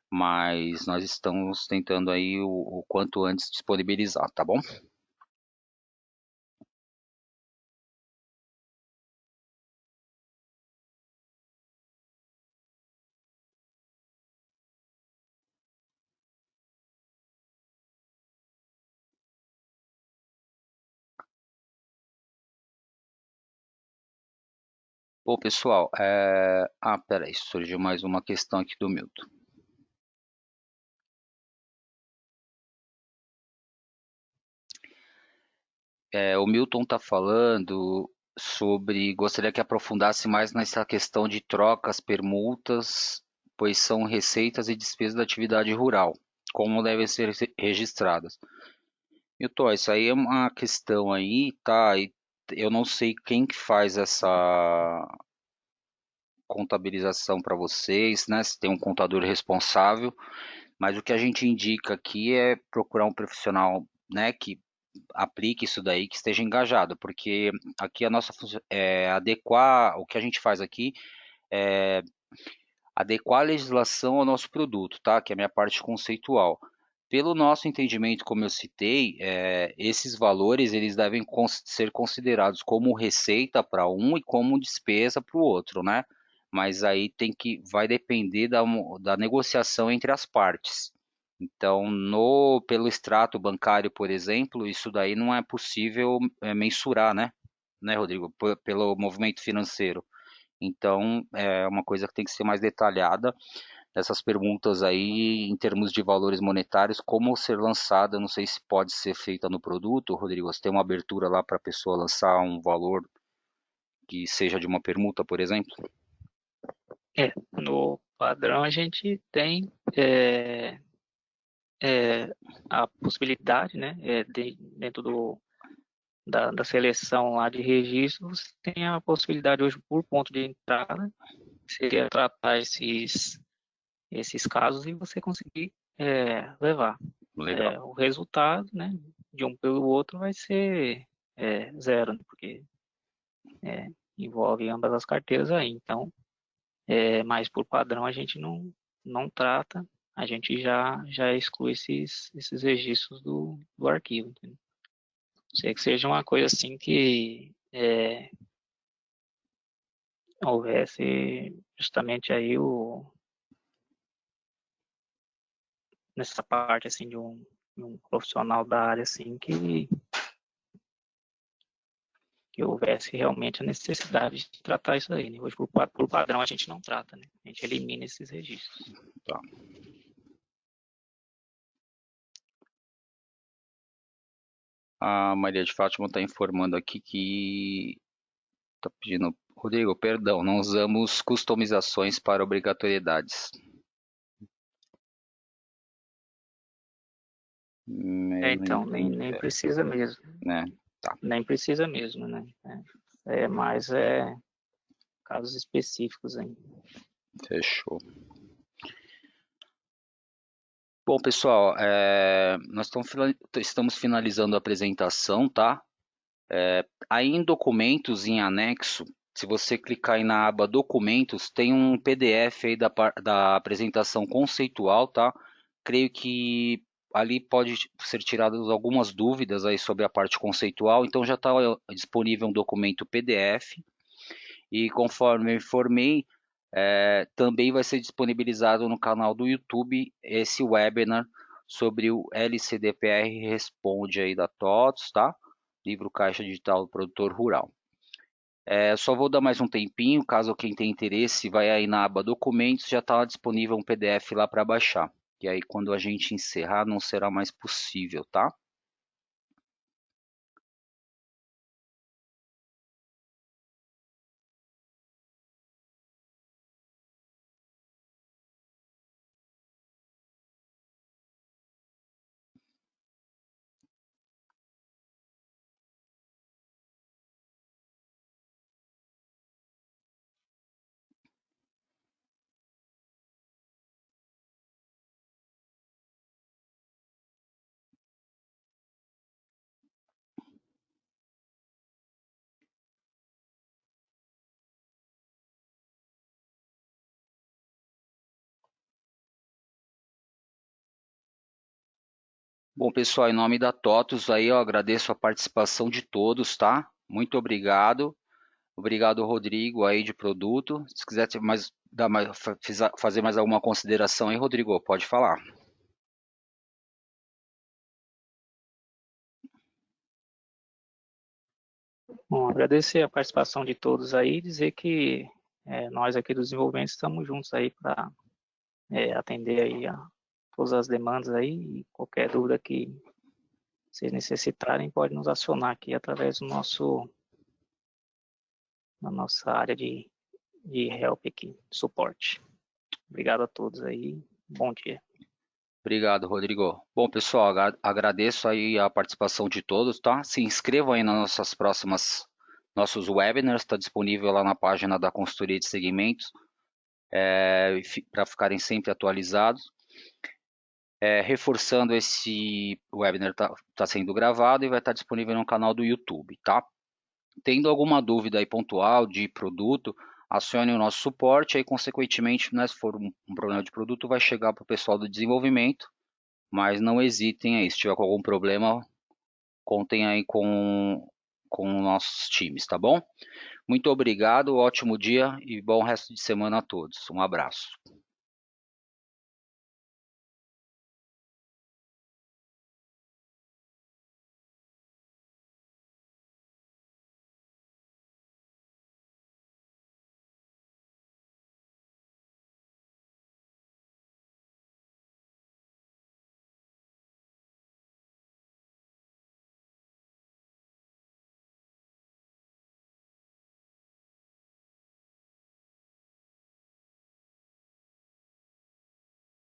B: mas nós estamos tentando aí o quanto antes disponibilizar, tá bom? Bom, pessoal, peraí, surgiu mais uma questão aqui do Milton. O Milton está falando sobre, gostaria que aprofundasse mais nessa questão de trocas, permutas, pois são receitas e despesas da atividade rural, como devem ser registradas. Milton, isso aí é uma questão aí, tá? E eu não sei quem que faz essa contabilização para vocês, né? Se tem um contador responsável, mas o que a gente indica aqui é procurar um profissional, né, que aplique isso daí, que esteja engajado, porque aqui a nossa função é adequar, o que a gente faz aqui é adequar a legislação ao nosso produto, tá? Que é a minha parte conceitual. Pelo nosso entendimento, como eu citei, esses valores eles devem ser considerados como receita para um e como despesa para o outro, né? Mas aí vai depender da negociação entre as partes. Então, pelo extrato bancário, por exemplo, isso daí não é possível mensurar, né, Rodrigo? Pelo movimento financeiro. Então, é uma coisa que tem que ser mais detalhada. Essas perguntas aí, em termos de valores monetários, como ser lançada, não sei se pode ser feita no produto, Rodrigo, você tem uma abertura lá para a pessoa lançar um valor que seja de uma permuta, por exemplo?
C: No padrão a gente tem é, a possibilidade, né, dentro da seleção lá de registros, tem a possibilidade hoje por ponto de entrada, seria tratar esses casos e você conseguir levar.
B: Legal.
C: O resultado, né, de um pelo outro vai ser zero, né, porque envolve ambas as carteiras aí. Então, mas por padrão a gente não trata, a gente já exclui esses registros do arquivo. Entendeu? Sei que seja uma coisa assim que houvesse justamente aí nessa parte assim de um profissional da área assim que houvesse realmente a necessidade de tratar isso aí. Né? Hoje, por padrão, a gente não trata, né? A gente elimina esses registros.
B: Tá. A Maria de Fátima está informando aqui que está pedindo, Rodrigo, perdão, não usamos customizações para obrigatoriedades.
C: Então, nem precisa mesmo.
B: Né? Tá.
C: Nem precisa mesmo, né? Mais casos específicos aí.
B: Fechou. Bom, pessoal, nós estamos finalizando a apresentação, tá? Aí em documentos, em anexo, se você clicar aí na aba documentos, tem um PDF aí da apresentação conceitual, tá? Creio que ali pode ser tiradas algumas dúvidas aí sobre a parte conceitual, então já está disponível um documento PDF e conforme eu informei, também vai ser disponibilizado no canal do YouTube esse webinar sobre o LCDPR Responde aí da TOTS, tá? Livro Caixa Digital do Produtor Rural. Só vou dar mais um tempinho, caso quem tem interesse, vai aí na aba documentos, já está disponível um PDF lá para baixar. E aí quando a gente encerrar não será mais possível, tá? Bom, pessoal, em nome da TOTUS aí eu agradeço a participação de todos, tá? Muito obrigado. Obrigado, Rodrigo, aí de produto. Se quiser fazer mais alguma consideração aí, Rodrigo, pode falar.
C: Bom, agradecer a participação de todos aí e dizer que nós aqui do desenvolvimento estamos juntos aí para atender aí a todas as demandas aí e qualquer dúvida que vocês necessitarem pode nos acionar aqui através da nossa área de help aqui, suporte. Obrigado a todos aí, bom dia.
B: Obrigado, Rodrigo. Bom, pessoal, agradeço aí a participação de todos, tá? Se inscrevam aí nas nossos webinars, está disponível lá na página da consultoria de segmentos, para ficarem sempre atualizados. Reforçando, esse webinar está sendo gravado e vai estar disponível no canal do YouTube, tá? Tendo alguma dúvida aí pontual de produto, acione o nosso suporte, aí consequentemente, né, se for um problema de produto, vai chegar para o pessoal do desenvolvimento, mas não hesitem aí, se tiver com algum problema, contem aí com nossos times, tá bom? Muito obrigado, ótimo dia e bom resto de semana a todos. Um abraço.